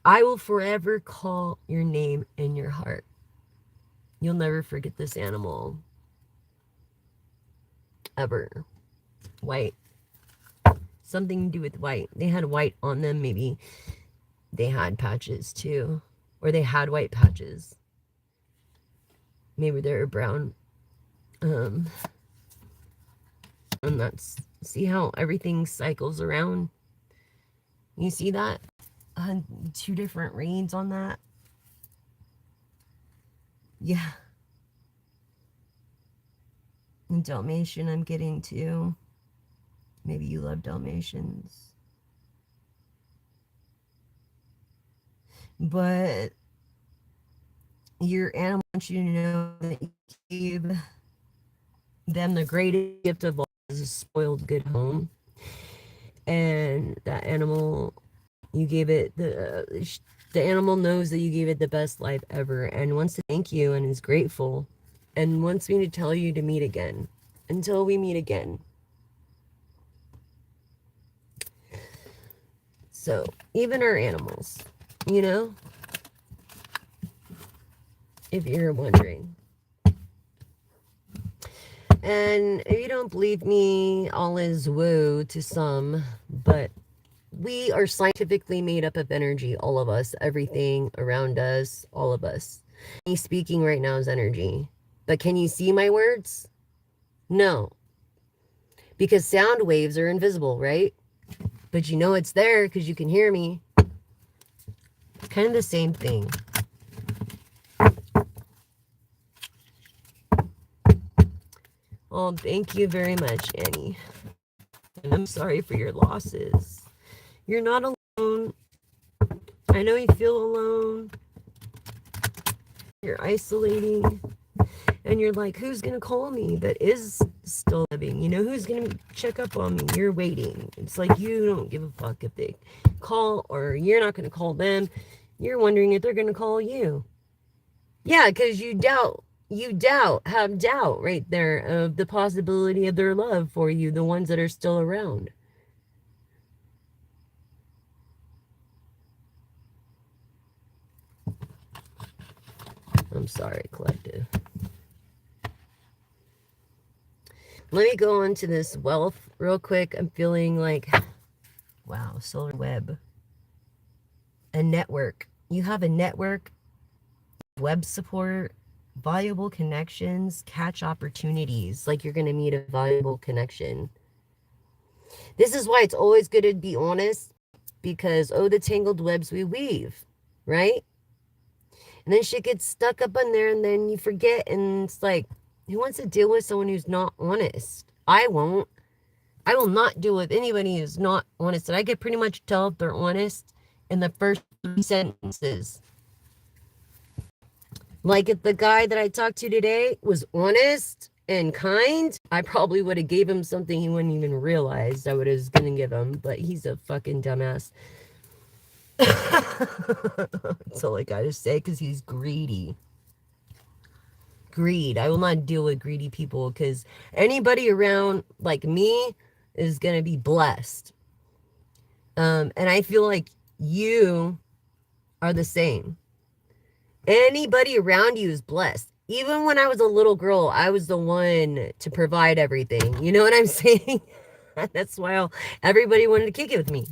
I will forever call your name in your heart. You'll never forget this animal. Ever. White. Something to do with white. They had white on them. Maybe they had patches too. Or they had white patches. Maybe they were brown. And that's, see how everything cycles around? You see that? 2 different reads on that. Yeah. And Dalmatian I'm getting too. Maybe you love Dalmatians. But your animal wants you to know that you gave them the greatest gift of all is a spoiled good home. And that animal, you gave it the animal knows that you gave it the best life ever and wants to thank you and is grateful and wants me to tell you to meet again until we meet again. So even our animals, you know, if you're wondering. And if you don't believe me, all is woo to some, but we are scientifically made up of energy, all of us, everything around us, all of us. Me speaking right now is energy. But can you see my words? No. Because sound waves are invisible, right? But you know it's there because you can hear me. It's kind of the same thing. Oh, thank you very much, Annie. And I'm sorry for your losses. You're not alone. I know you feel alone. You're isolating. And you're like, who's going to call me that is still living? You know, who's going to check up on me? You're waiting. It's like you don't give a fuck if they call or you're not going to call them. You're wondering if they're going to call you. Yeah, because you have doubt right there of the possibility of their love for you, the ones that are still around. I'm sorry, collective. Let me go on to this wealth real quick. I'm feeling like, wow, solar web. A network. You have a network, web support, valuable connections, catch opportunities. Like you're going to meet a valuable connection. This is why it's always good to be honest, because, oh, the tangled webs we weave, right? And then shit gets stuck up in there and then you forget. And it's like, who wants to deal with someone who's not honest? I won't. I will not deal with anybody who's not honest. And I could pretty much tell if they're honest in the first 3 sentences. Like if the guy that I talked to today was honest and kind, I probably would have gave him something he wouldn't even realize I was going to give him. But he's a fucking dumbass. That's all I got to say, because he's greedy. Greed. I will not deal with greedy people, because anybody around like me is going to be blessed. And I feel like you are the same. Anybody around you is blessed. Even when I was a little girl, I was the one to provide everything. You know what I'm saying? That's why everybody wanted to kick it with me.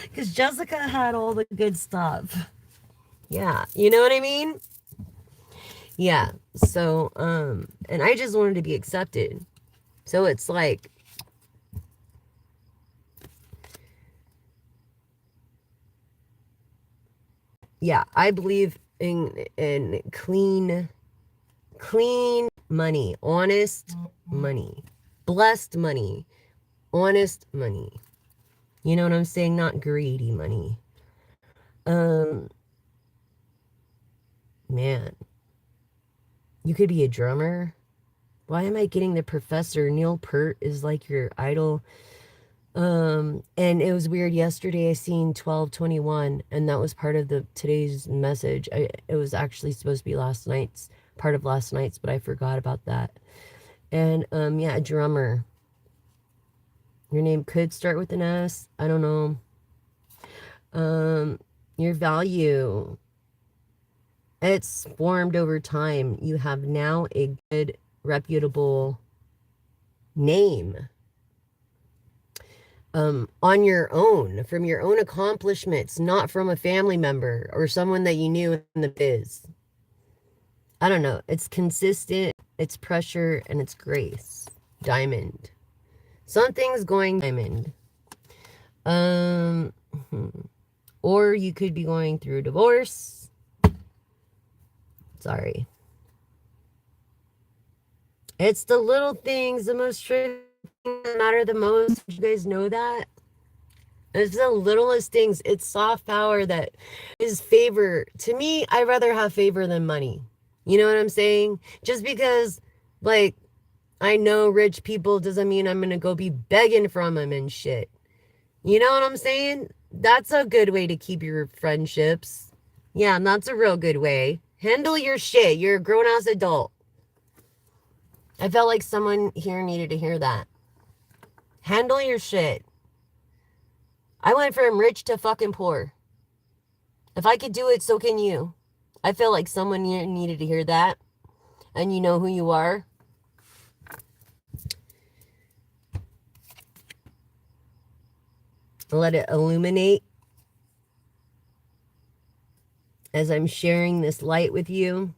Because Jessica had all the good stuff. Yeah, you know what I mean? Yeah, so, and I just wanted to be accepted. So it's like, yeah, I believe in clean money, honest money, blessed money, honest money. You know what I'm saying? Not greedy money. Man, you could be a drummer. Why am I getting the professor? Neil Peart is like your idol. And it was weird. Yesterday I seen 12:21, and that was part of today's message. It was actually supposed to be part of last night's, but I forgot about that. And yeah, a drummer. Your name could start with an S. I don't know. Your value. It's formed over time. You have now a good, reputable name. On your own, from your own accomplishments, not from a family member or someone that you knew in the biz. I don't know. It's consistent. it's pressure, and it's grace. Diamond. Something's going diamond. Or you could be going through a divorce. Sorry. It's the little things, the most trivial things that matter the most. You guys know that? It's the littlest things. It's soft power that is favor. To me, I'd rather have favor than money. You know what I'm saying? Just because, like, I know rich people doesn't mean I'm going to go be begging from them and shit. You know what I'm saying? That's a good way to keep your friendships. Yeah, that's a real good way. Handle your shit. You're a grown-ass adult. I felt like someone here needed to hear that. Handle your shit. I went from rich to fucking poor. If I could do it, so can you. I feel like someone here needed to hear that. And you know who you are. Let it illuminate as I'm sharing this light with you.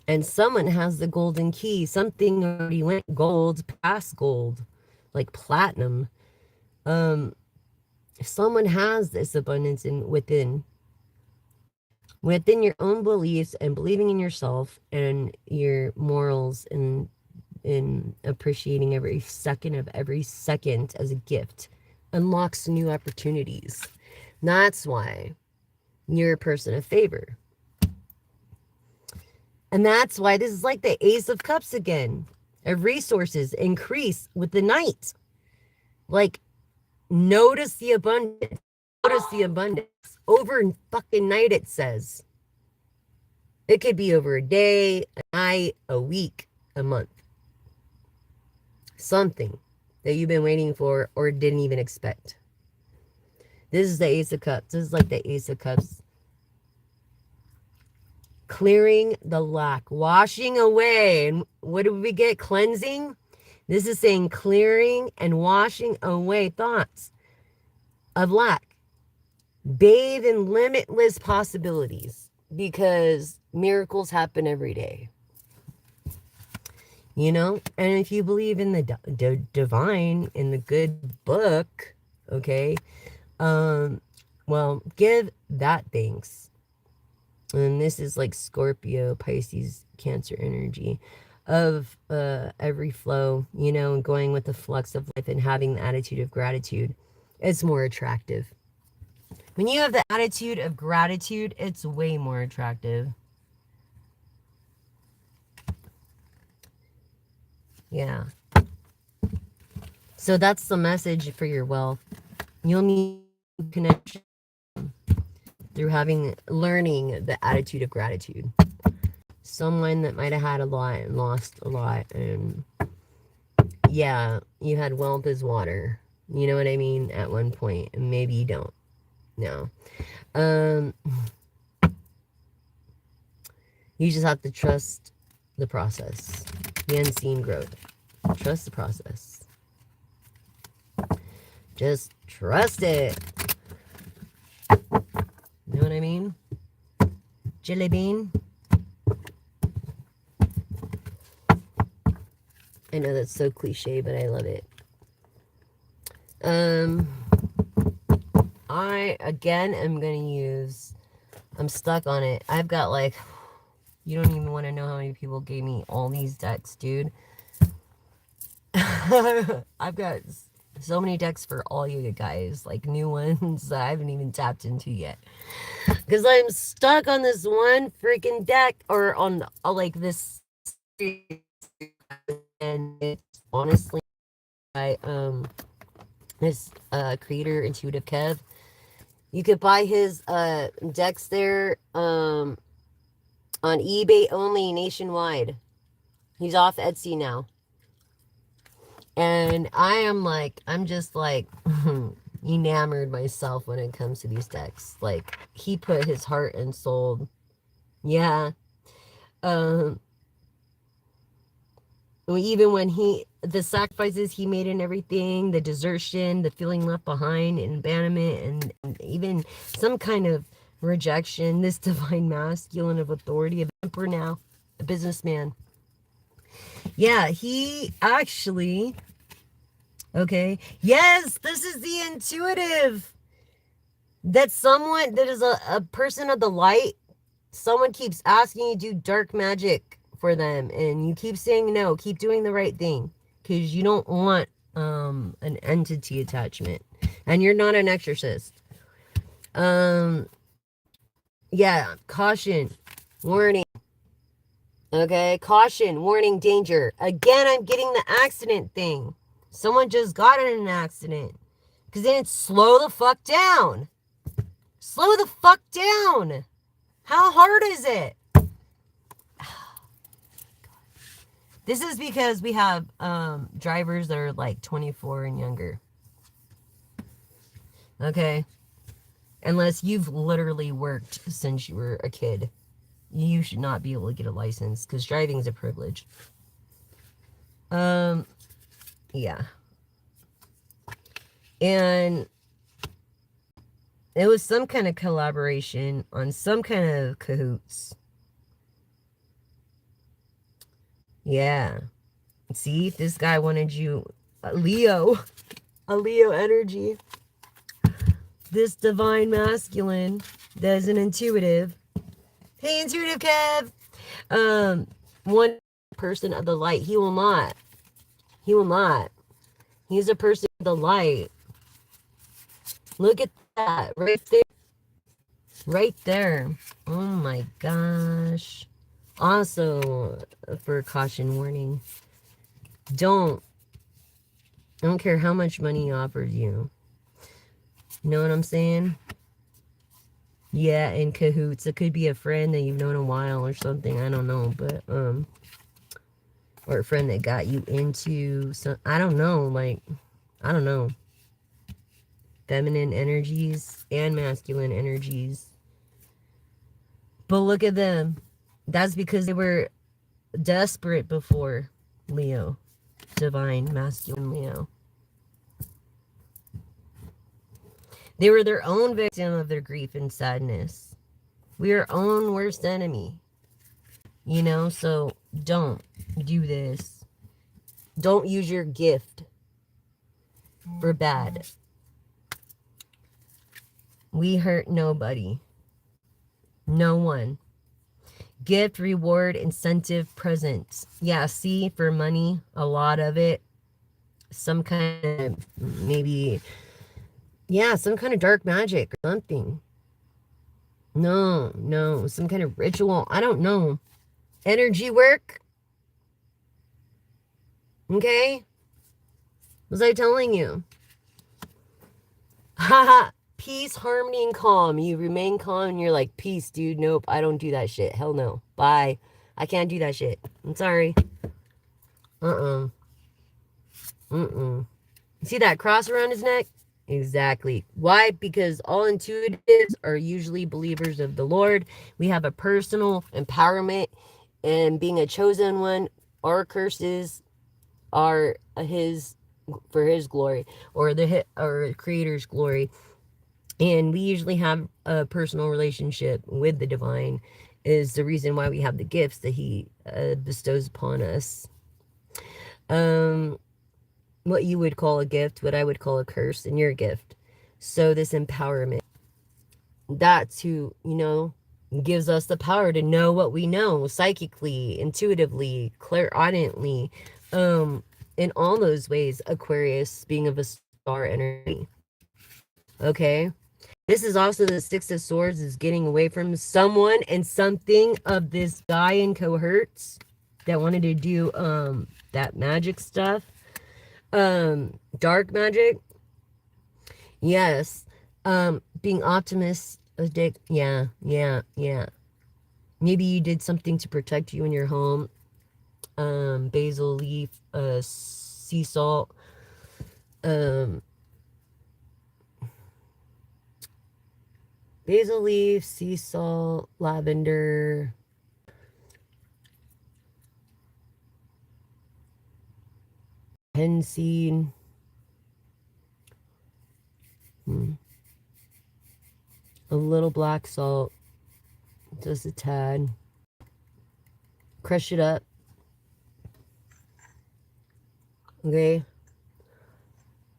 And someone has the golden key. Something already went gold, past gold, like platinum. Someone has this abundance within your own beliefs and believing in yourself and your morals and in appreciating every second as a gift unlocks new opportunities. That's why you're a person of favor. And that's why this is like the Ace of Cups again. Of resources increase with the Knight. Like, notice the abundance. Notice the abundance. Over fucking night, it says. It could be over a day, a night, a week, a month. Something that you've been waiting for or didn't even expect. This is the Ace of Cups. This is like the Ace of Cups. Clearing the lack. Washing away. And what do we get? Cleansing. This is saying clearing and washing away thoughts of lack. Bathe in limitless possibilities because miracles happen every day. You know, and if you believe in the divine, in the good book, okay, well, give that thanks. And this is like Scorpio, Pisces, Cancer energy of every flow, you know, and going with the flux of life and having the attitude of gratitude. It's more attractive. When you have the attitude of gratitude, it's way more attractive. Yeah. So that's the message for your wealth. You'll need connection through learning the attitude of gratitude. Someone that might have had a lot and lost a lot, and yeah, you had wealth as water. You know what I mean? At one point, and maybe you don't. No. You just have to trust the process, the unseen growth. Trust the process. Just trust it. You know what I mean? Jelly bean. I know that's so cliche, but I love it. I, again, am going to use, I'm stuck on it. I've got like, you don't even want to know how many people gave me all these decks, dude. I've got so many decks for all you guys, like new ones that I haven't even tapped into yet. Because I'm stuck on this one freaking deck, or on like this, and it's honestly by this creator, Intuitive Kev. You could buy his decks there on eBay only nationwide. He's off Etsy now. And I'm just like enamored myself when it comes to these decks. Like, he put his heart and soul. Yeah. Even when the sacrifices he made and everything, the desertion, the feeling left behind, and abandonment, and even some kind of rejection, this divine masculine of authority, of emperor now, a businessman. Yeah, he actually, okay. Yes, this is the intuitive. That someone that is a person of the light, someone keeps asking you to do dark magic for them, and you keep saying no, keep doing the right thing. Because you don't want an entity attachment. And you're not an exorcist. Um yeah, caution, warning. Okay, caution, warning, danger. Again, I'm getting the accident thing. Someone just got in an accident. Because then it's slow the fuck down. Slow the fuck down. How hard is it? This is because we have drivers that are like 24 and younger. Okay? Unless you've literally worked since you were a kid. You should not be able to get a license because driving is a privilege. Yeah. And it was some kind of collaboration on some kind of cahoots. Yeah. See, if this guy wanted you, a Leo energy. This divine masculine that is an intuitive. Hey, intuitive Kev. One person of the light. He will not. He will not. He's a person of the light. Look at that right there. Right there. Oh my gosh. Also, for caution warning, I don't care how much money he offers you. You know what I'm saying? Yeah, in cahoots. It could be a friend that you've known a while or something. I don't know, but or a friend that got you into some. I don't know. Like, I don't know. Feminine energies and masculine energies. But look at them. That's because they were desperate before, Leo. Divine masculine Leo. They were their own victim of their grief and sadness. We are our own worst enemy. You know, so don't do this. Don't use your gift for bad. We hurt nobody. No one. Gift, reward, incentive, present. Yeah, see, for money, a lot of it. Some kind of, maybe, yeah, some kind of dark magic or something. No, some kind of ritual. I don't know. Energy work. Okay? Was I telling you? Haha. Peace, harmony, and calm. You remain calm and you're like, peace, dude. Nope, I don't do that shit. Hell no. Bye. I can't do that shit. I'm sorry. See that cross around his neck? Exactly. Why? Because all intuitives are usually believers of the Lord. We have a personal empowerment, and being a chosen one, our curses are his, for his glory, or the creator's glory. And we usually have a personal relationship with the divine, is the reason why we have the gifts that he bestows upon us. What you would call a gift, what I would call a curse, and your gift. So this empowerment, that's who, you know, gives us the power to know what we know psychically, intuitively, clairaudiently, in all those ways. Aquarius being of a star energy. Okay. This is also the Six of Swords, is getting away from someone and something of this guy in cohorts that wanted to do that magic stuff. Dark magic. Yes. Being optimistic. Yeah. Maybe you did something to protect you in your home. Basil leaf, sea salt, basil leaf, sea salt, lavender, henseed, a little black salt, just a tad. Crush it up. Okay?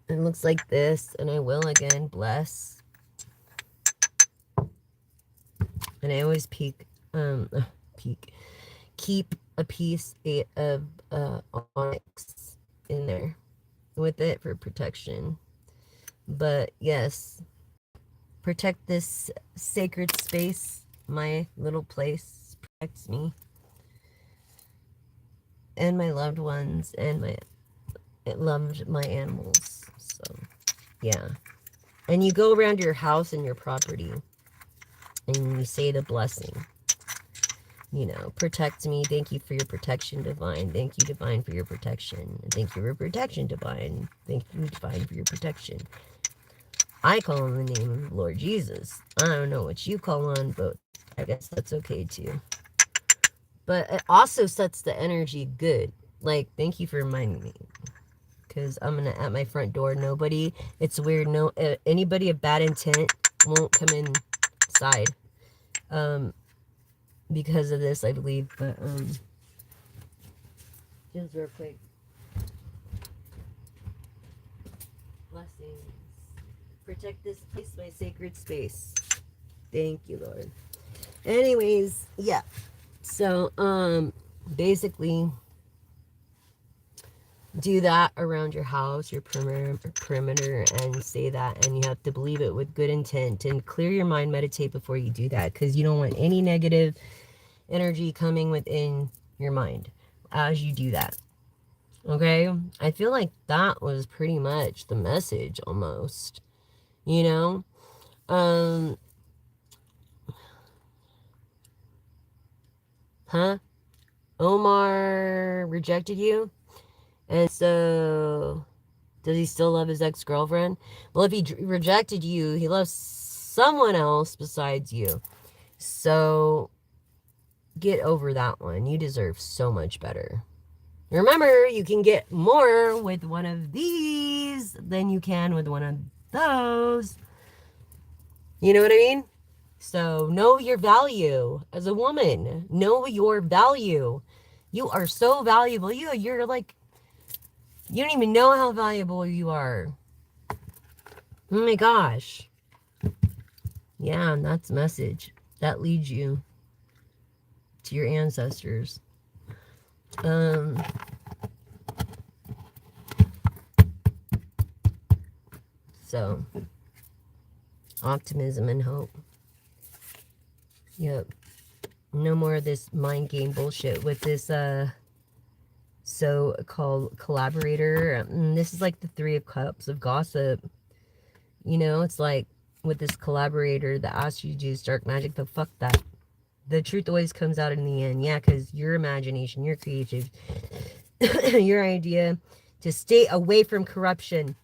It looks like this, and I will again bless. And I always keep a piece of onyx in there with it for protection. But yes, protect this sacred space. My little place protects me and my loved ones, and it loved my animals. So yeah. And you go around your house and your property and you say the blessing. You know, protect me. Thank you for your protection, divine. Thank you, divine, for your protection. Thank you for your protection, divine. Thank you, divine, for your protection. I call on the name of the Lord Jesus. I don't know what you call on, but I guess that's okay too. But it also sets the energy good. Like, thank you for reminding me. Because I'm gonna at my front door. Nobody. It's weird. No, anybody of bad intent won't come inside. Because of this, I believe. But just real quick. Blessings. Protect this place, my sacred space. Thank you, Lord. Anyways, yeah. So, basically, do that around your house, your perimeter, and say that, and you have to believe it with good intent, and clear your mind, meditate before you do that, because you don't want any negative energy coming within your mind as you do that. Okay? I feel like that was pretty much the message almost. You know? Omar rejected you? And so, does he still love his ex-girlfriend? Well, if he rejected you, he loves someone else besides you. So, get over that one. You deserve so much better. Remember, you can get more with one of these than you can with one of those. You know what I mean? So, know your value as a woman. Know your value. You are so valuable. You're like, you don't even know how valuable you are. Oh my gosh. Yeah, and that's the message. That leads you to your ancestors. So, optimism and hope. Yep. No more of this mind game bullshit with this, so-called collaborator. This is like the Three of Cups of gossip. You know, it's like with this collaborator that asks you to do dark magic, but fuck that. The truth always comes out in the end. Yeah, because your imagination, your creative, your idea to stay away from corruption.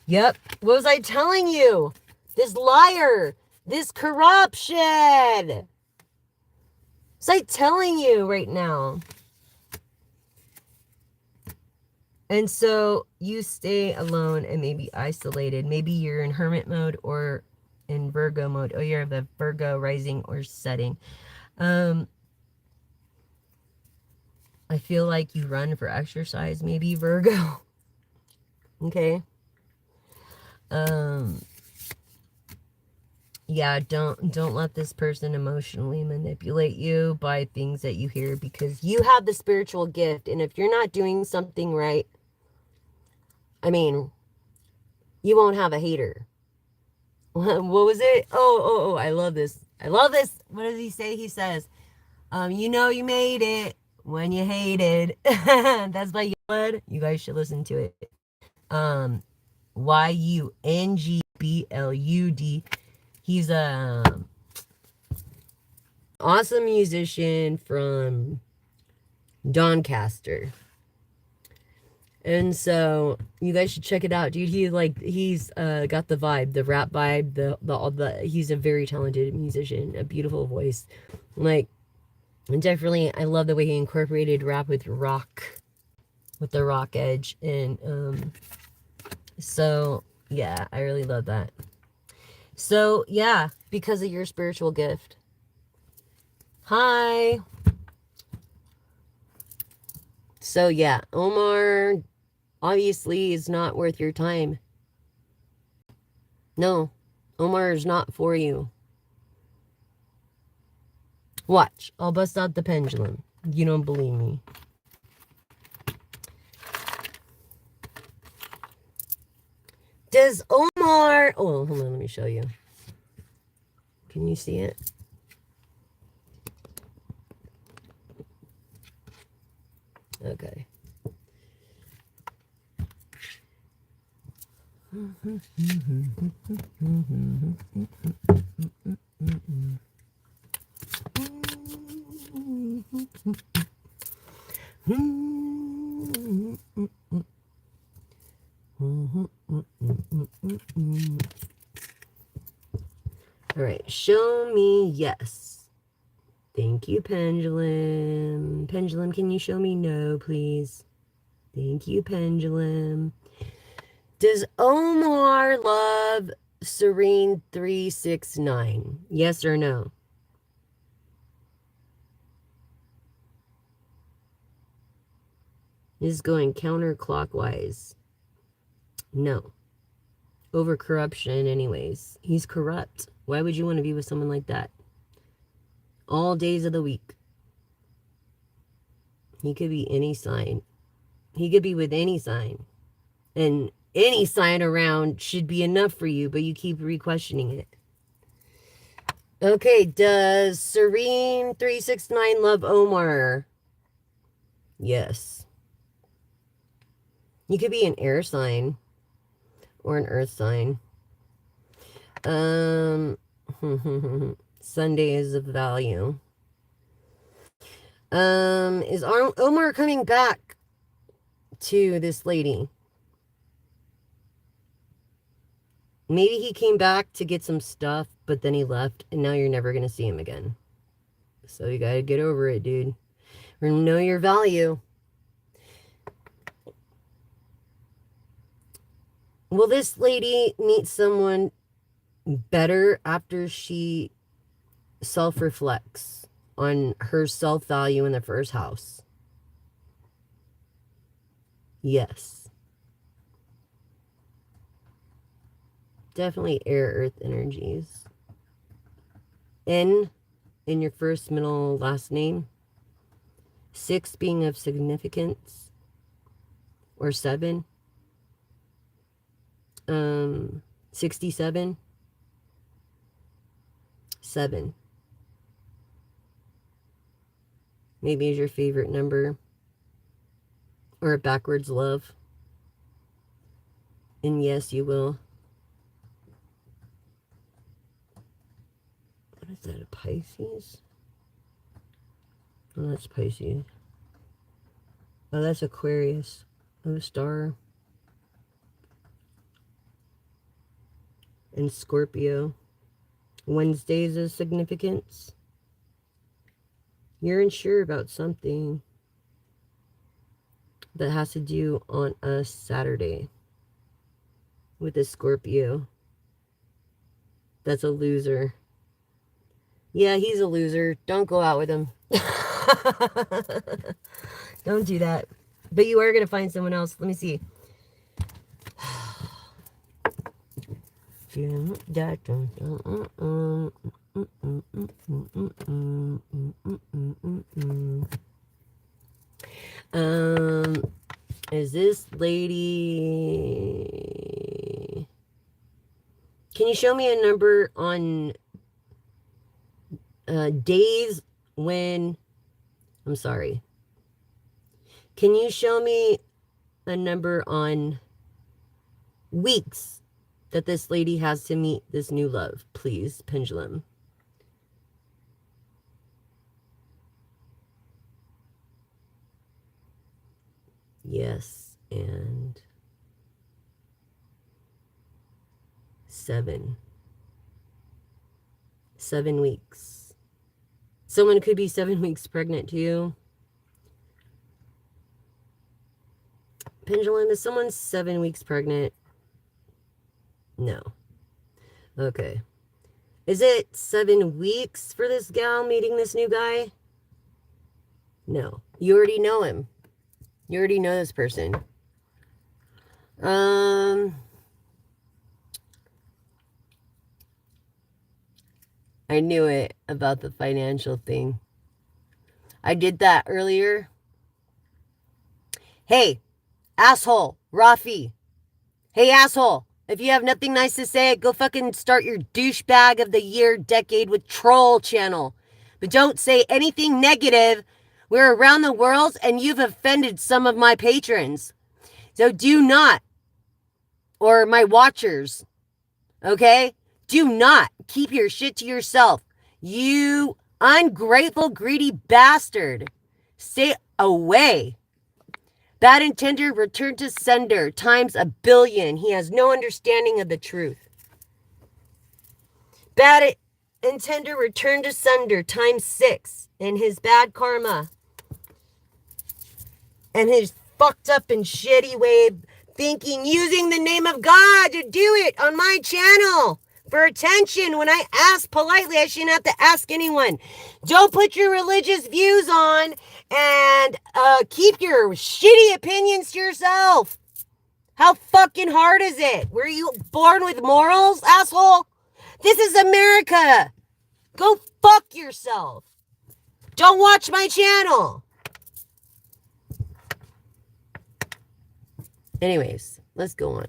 Yep. What was I telling you? This liar. This corruption. Was I telling you right now? And so you stay alone and maybe isolated. Maybe you're in hermit mode or in Virgo mode. Oh, you're the Virgo rising or setting. I feel like you run for exercise, maybe Virgo. Okay. Yeah, don't let this person emotionally manipulate you by things that you hear, because you have the spiritual gift, and if you're not doing something right, I mean, you won't have a hater. What was it? Oh, I love this. I love this. What does he say? He says, you know you made it when you hated. That's by Youngblood. You guys should listen to it. Yungblud. He's a awesome musician from Doncaster. And so you guys should check it out, dude. He's got the vibe, the rap vibe, he's a very talented musician, a beautiful voice. Like, definitely, I love the way he incorporated rap with rock, with the rock edge. And so yeah, I really love that. So yeah, because of your spiritual gift. Hi. So yeah, Omar obviously is not worth your time. No, Omar is not for you. Watch, I'll bust out the pendulum. You don't believe me. Does Omar... Oh, hold on, let me show you. Can you see it? Okay. All right, show me yes. Thank you, Pendulum. Pendulum, can you show me no, please? Thank you, Pendulum. Does Omar love Serene 369? Yes or no? This is going counterclockwise. No. Over corruption anyways. He's corrupt. Why would you want to be with someone like that? All days of the week. He could be any sign. He could be with any sign. And any sign around should be enough for you, but you keep re-questioning it. Okay, does Serene 369 love Omar? Yes. You could be an air sign or an earth sign. Sunday is of value. Is Omar coming back to this lady? Maybe he came back to get some stuff, but then he left, and now you're never going to see him again. So you got to get over it, dude. Or know your value. Will this lady meet someone better after she self-reflects on her self-value in the first house? Yes. Definitely air earth energies. N in your first, middle, last name. 6 being of significance. Or 7. 67. 7. Maybe is your favorite number. Or a backwards love. And yes, you will. What is that, a Pisces? Oh, that's Pisces. Oh, that's Aquarius. Oh, star. And Scorpio. Wednesdays is significance. You're unsure about something that has to do on a Saturday with a Scorpio. That's a loser. Yeah, he's a loser. Don't go out with him. Don't do that. But you are going to find someone else. Let me see. Is this lady... Can you show me a number on days when... I'm sorry. Can you show me a number on weeks that this lady has to meet this new love, please, Pendulum? Yes, and 7. 7 weeks. Someone could be 7 weeks pregnant too. Pendulum, is someone 7 weeks pregnant? No. Okay. Is it 7 weeks for this gal meeting this new guy? No. You already know him. You already know this person. I knew it about the financial thing. I did that earlier. Hey, asshole, Rafi. Hey, asshole. If you have nothing nice to say, go fucking start your douchebag of the year decade with troll channel. But don't say anything negative. We're around the world and you've offended some of my patrons. So do not, or my watchers, okay? Do not keep your shit to yourself. You ungrateful, greedy bastard. Stay away. Bad intender, return to sender, times 1,000,000,000. He has no understanding of the truth. Bad intender, return to sender, times 6. In his bad karma. And his fucked up and shitty way of thinking, using the name of God to do it on my channel. For attention, when I ask politely, I shouldn't have to ask anyone. Don't put your religious views on and keep your shitty opinions to yourself. How fucking hard is it? Were you born with morals, asshole? This is America. Go fuck yourself. Don't watch my channel. Anyways, let's go on.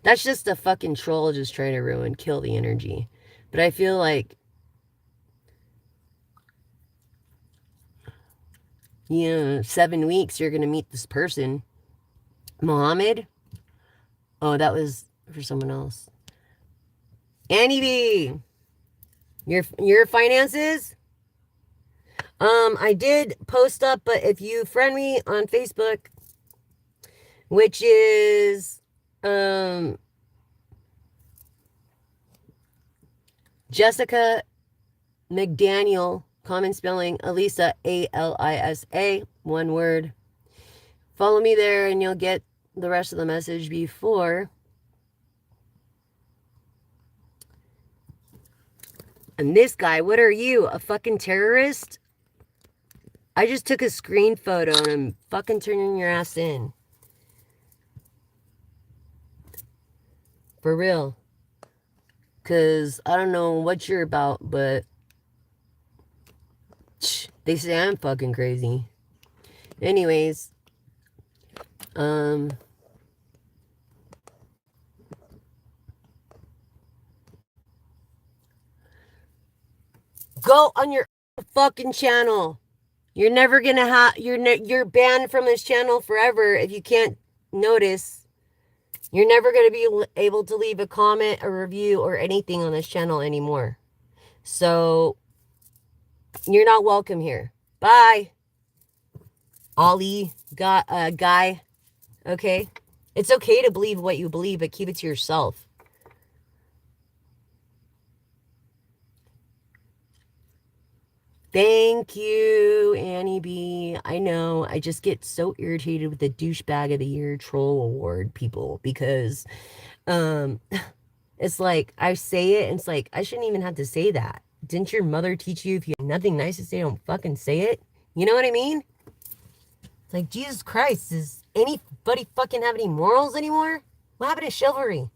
That's just a fucking troll just trying to kill the energy. But I feel like, 7 weeks you're going to meet this person. Mohammed? Oh, that was for someone else. Annie B. Your finances? I did post up, but if you friend me on Facebook, which is Jessica McDaniel, common spelling, Alisa, Alisa, one word. Follow me there and you'll get the rest of the message before. And this guy, what are you, a fucking terrorist? I just took a screen photo and I'm fucking turning your ass in. For real. Because I don't know what you're about, but they say I'm fucking crazy. Anyways. Go on your fucking channel. You're never gonna have, you're banned from this channel forever if you can't notice. You're never going to be able to leave a comment, a review, or anything on this channel anymore. So, you're not welcome here. Bye. Ollie, guy. Okay? It's okay to believe what you believe, but keep it to yourself. Thank you, Annie B. I know. I just get so irritated with the douchebag of the year troll award people because it's like I say it and it's like I shouldn't even have to say that. Didn't your mother teach you if you have nothing nice to say, don't fucking say it? You know what I mean? It's like, Jesus Christ, does anybody fucking have any morals anymore? What happened to chivalry?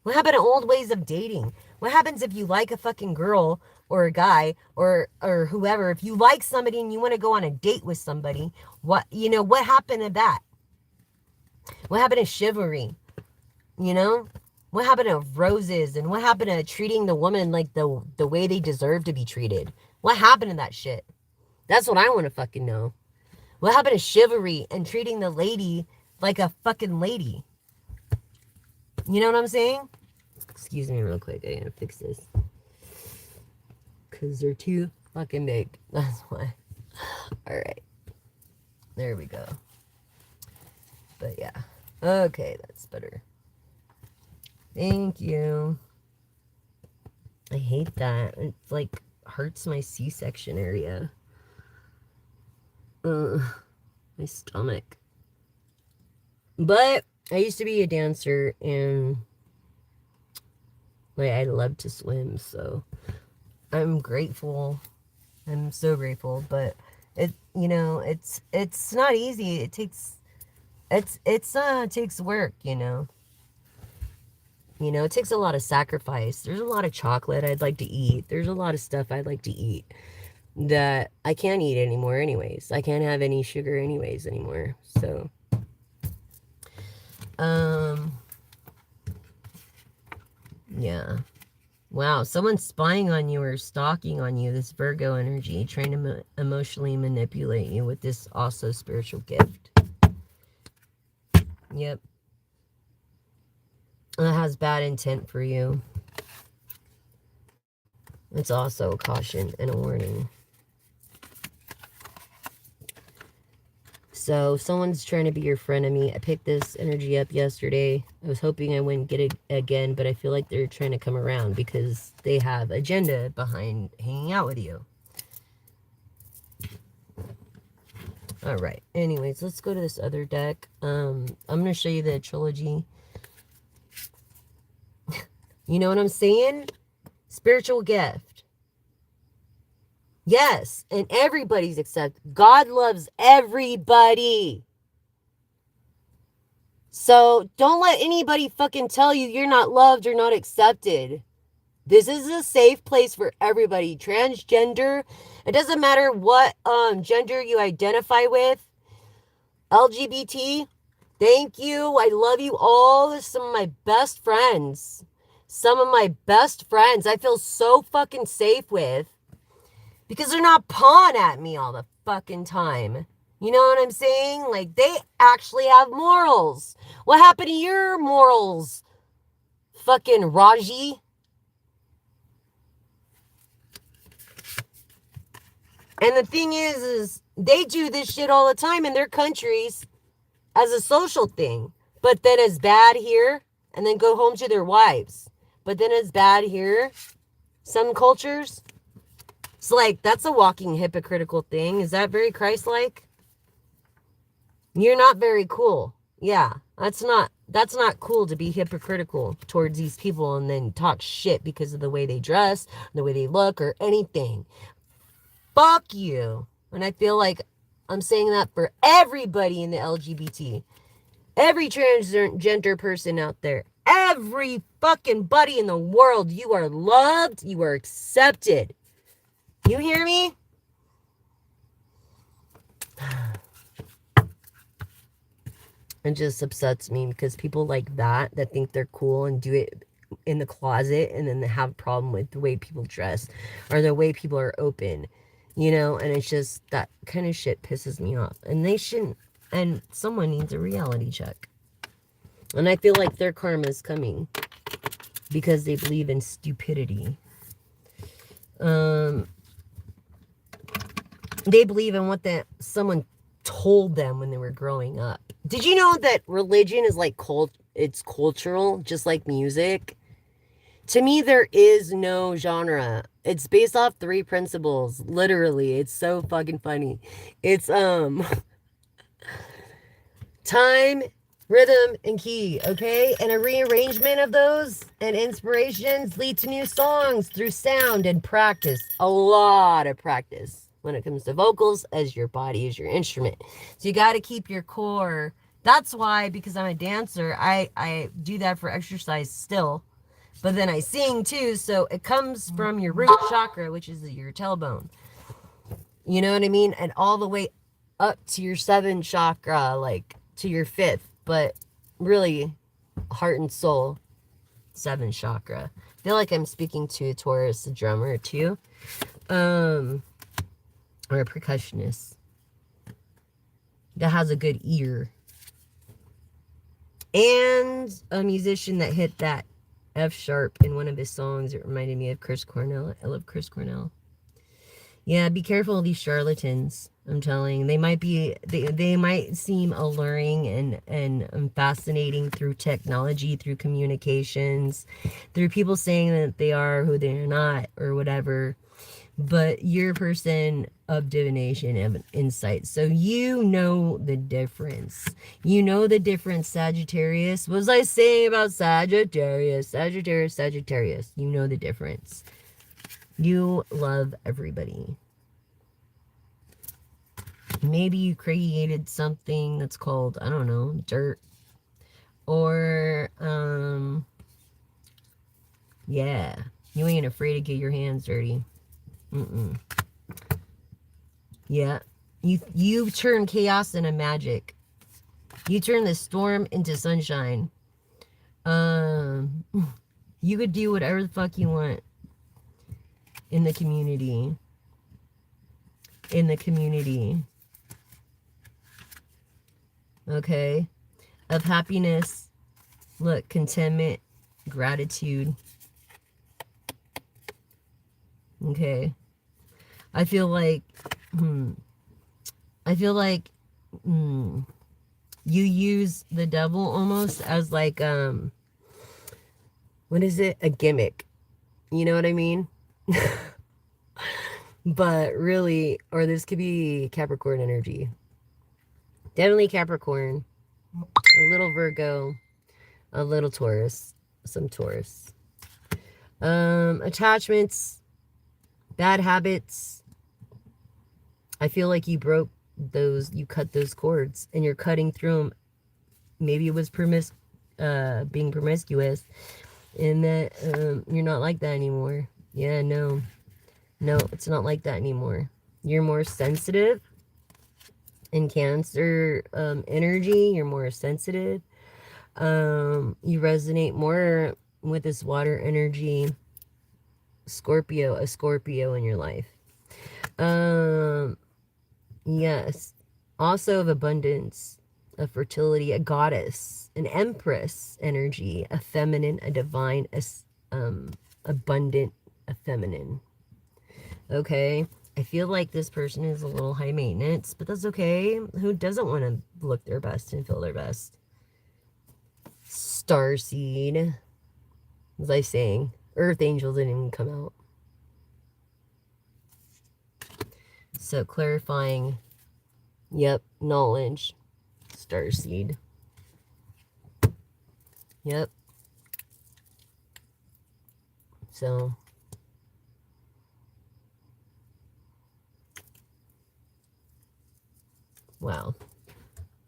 What happened to old ways of dating? What happens if you like a fucking girl or a guy or whoever? If you like somebody and you want to go on a date with somebody, what happened to that? What happened to chivalry? What happened to roses? And what happened to treating the woman like the way they deserve to be treated? What happened to that shit? That's what I want to fucking know. What happened to chivalry and treating the lady like a fucking lady? You know what I'm saying? Excuse me real quick. I gotta fix this. Because they're too fucking big. That's why. Alright. There we go. But yeah. Okay, that's better. Thank you. I hate that. It's like hurts my C-section area. My stomach. But I used to be a dancer and I love to swim, so I'm grateful. I'm so grateful, but It's not easy. It takes work, it takes a lot of sacrifice. There's a lot of chocolate I'd like to eat. There's a lot of stuff I'd like to eat that I can't eat anymore anyways. I can't have any sugar anyways anymore. So, yeah. Wow, someone's spying on you or stalking on you, this Virgo energy, trying to emotionally manipulate you with this also spiritual gift. Yep. That has bad intent for you. It's also a caution and a warning. So someone's trying to be your frenemy. I picked this energy up yesterday. I was hoping I wouldn't get it again, but I feel like they're trying to come around because they have agenda behind hanging out with you. All right. Anyways, let's go to this other deck. I'm going to show you the trilogy. You know what I'm saying? Spiritual gift. Yes, and everybody's accepted. God loves everybody. So don't let anybody fucking tell you you're not loved or not accepted. This is a safe place for everybody. Transgender, it doesn't matter what gender you identify with. LGBT, thank you. I love you all. Some of my best friends. Some of my best friends I feel so fucking safe with. Because they're not pawing at me all the fucking time. You know what I'm saying? Like, they actually have morals. What happened to your morals, fucking Raji? And the thing is they do this shit all the time in their countries as a social thing. But then it's bad here, and then go home to their wives. But then it's bad here. Some cultures. It's like, that's a walking hypocritical thing. Is that very Christ-like? You're not very cool. Yeah, that's not cool to be hypocritical towards these people and then talk shit because of the way they dress, the way they look, or anything. Fuck you. And I feel like I'm saying that for everybody in the LGBT. Every transgender person out there. Every fucking buddy in the world. You are loved. You are accepted. You hear me? It just upsets me because people like that think they're cool and do it in the closet and then they have a problem with the way people dress or the way people are open, and it's just that kind of shit pisses me off. And they shouldn't, and someone needs a reality check. And I feel like their karma is coming because they believe in stupidity. They believe in what someone told them when they were growing up. Did you know that religion is like it's cultural, just like music? To me, there is no genre. It's based off 3 principles. Literally, it's so fucking funny. It's time, rhythm, and key, okay? And a rearrangement of those and inspirations lead to new songs through sound and practice. A lot of practice when it comes to vocals, as your body is your instrument. So you got to keep your core. That's why, because I'm a dancer, I do that for exercise still. But then I sing too, so it comes from your root chakra, which is your tailbone. You know what I mean? And all the way up to your 7th chakra, like to your 5th. But really, heart and soul, 7th chakra. I feel like I'm speaking to a Taurus, a drummer too. Or a percussionist that has a good ear. And a musician that hit that F sharp in one of his songs. It reminded me of Chris Cornell. I love Chris Cornell. Yeah, be careful of these charlatans. I'm telling you, they might seem alluring and fascinating through technology, through communications, through people saying that they are who they're not or whatever. But you're a person of divination and insight. So you know the difference. You know the difference, Sagittarius. What was I saying about Sagittarius? Sagittarius. You know the difference. You love everybody. Maybe you created something that's called, I don't know, dirt. Or, yeah, you ain't afraid to get your hands dirty. Yeah, you turn chaos into magic. You turn the storm into sunshine. You could do whatever the fuck you want in the community. In the community. Okay? Of happiness. Look, contentment, gratitude. Okay? I feel like, you use the devil almost as like, what is it? A gimmick. You know what I mean? But really, or this could be Capricorn energy. Definitely Capricorn. A little Virgo. A little Taurus. Some Taurus. Attachments. Bad habits. I feel like you broke those, you cut those cords and you're cutting through them. Maybe it was being promiscuous, and that you're not like that anymore. Yeah, no, it's not like that anymore. You're more sensitive in Cancer energy. You're more sensitive. You resonate more with this water energy. A Scorpio in your life. Yes. Also of abundance, a fertility, a goddess, an empress energy, a feminine, a divine, abundant, a feminine. Okay. I feel like this person is a little high maintenance, but that's okay. Who doesn't want to look their best and feel their best? Starseed. Was I saying? Earth angel didn't even come out. So clarifying. Yep, knowledge. Starseed. Yep. So. Wow.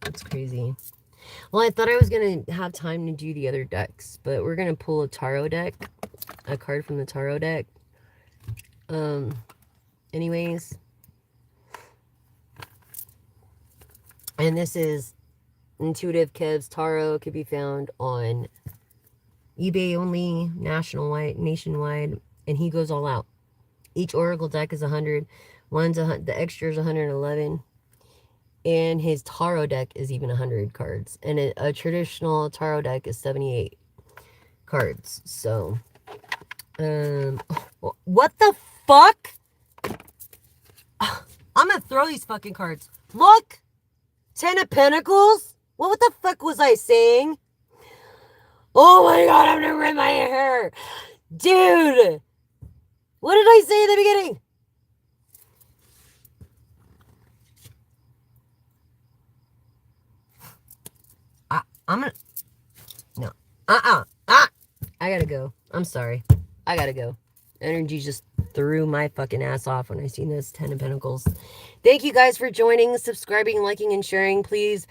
That's crazy. Well, I thought I was going to have time to do the other decks, but we're going to pull a tarot deck. A card from the tarot deck. Anyways. And this is Intuitive Kev's Tarot. It could be found on eBay only, nationwide, and he goes all out. Each oracle deck is 100. The extra is 111. And his tarot deck is even 100 cards. And a traditional tarot deck is 78 cards. So, what the fuck? I'm gonna throw these fucking cards. Look! 10 of Pentacles? What the fuck was I saying? Oh my god, I'm gonna rip my hair. Dude! What did I say in the beginning? I'm gonna... No. I gotta go. I'm sorry. I gotta go. Energy just threw my fucking ass off when I seen this 10 of Pentacles. Thank you guys for joining, subscribing, liking, and sharing. Please,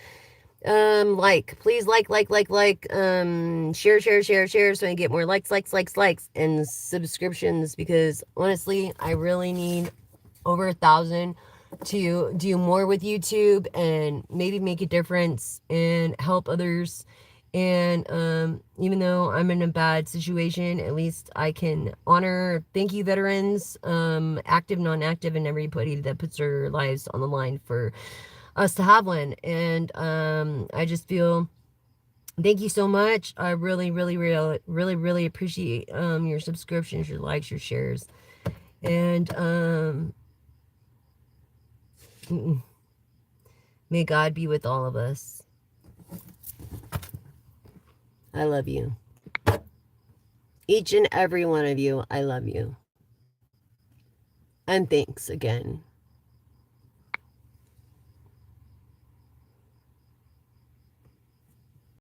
please like, share so I get more likes, and subscriptions, because honestly, I really need over 1,000 to do more with YouTube and maybe make a difference and help others. And even though I'm in a bad situation, at least I can thank you veterans, active, non-active, and everybody that puts their lives on the line for us to have one. And I just feel, thank you so much. I really appreciate your subscriptions, your likes, your shares. And may God be with all of us. I love you. Each and every one of you, I love you. And thanks again.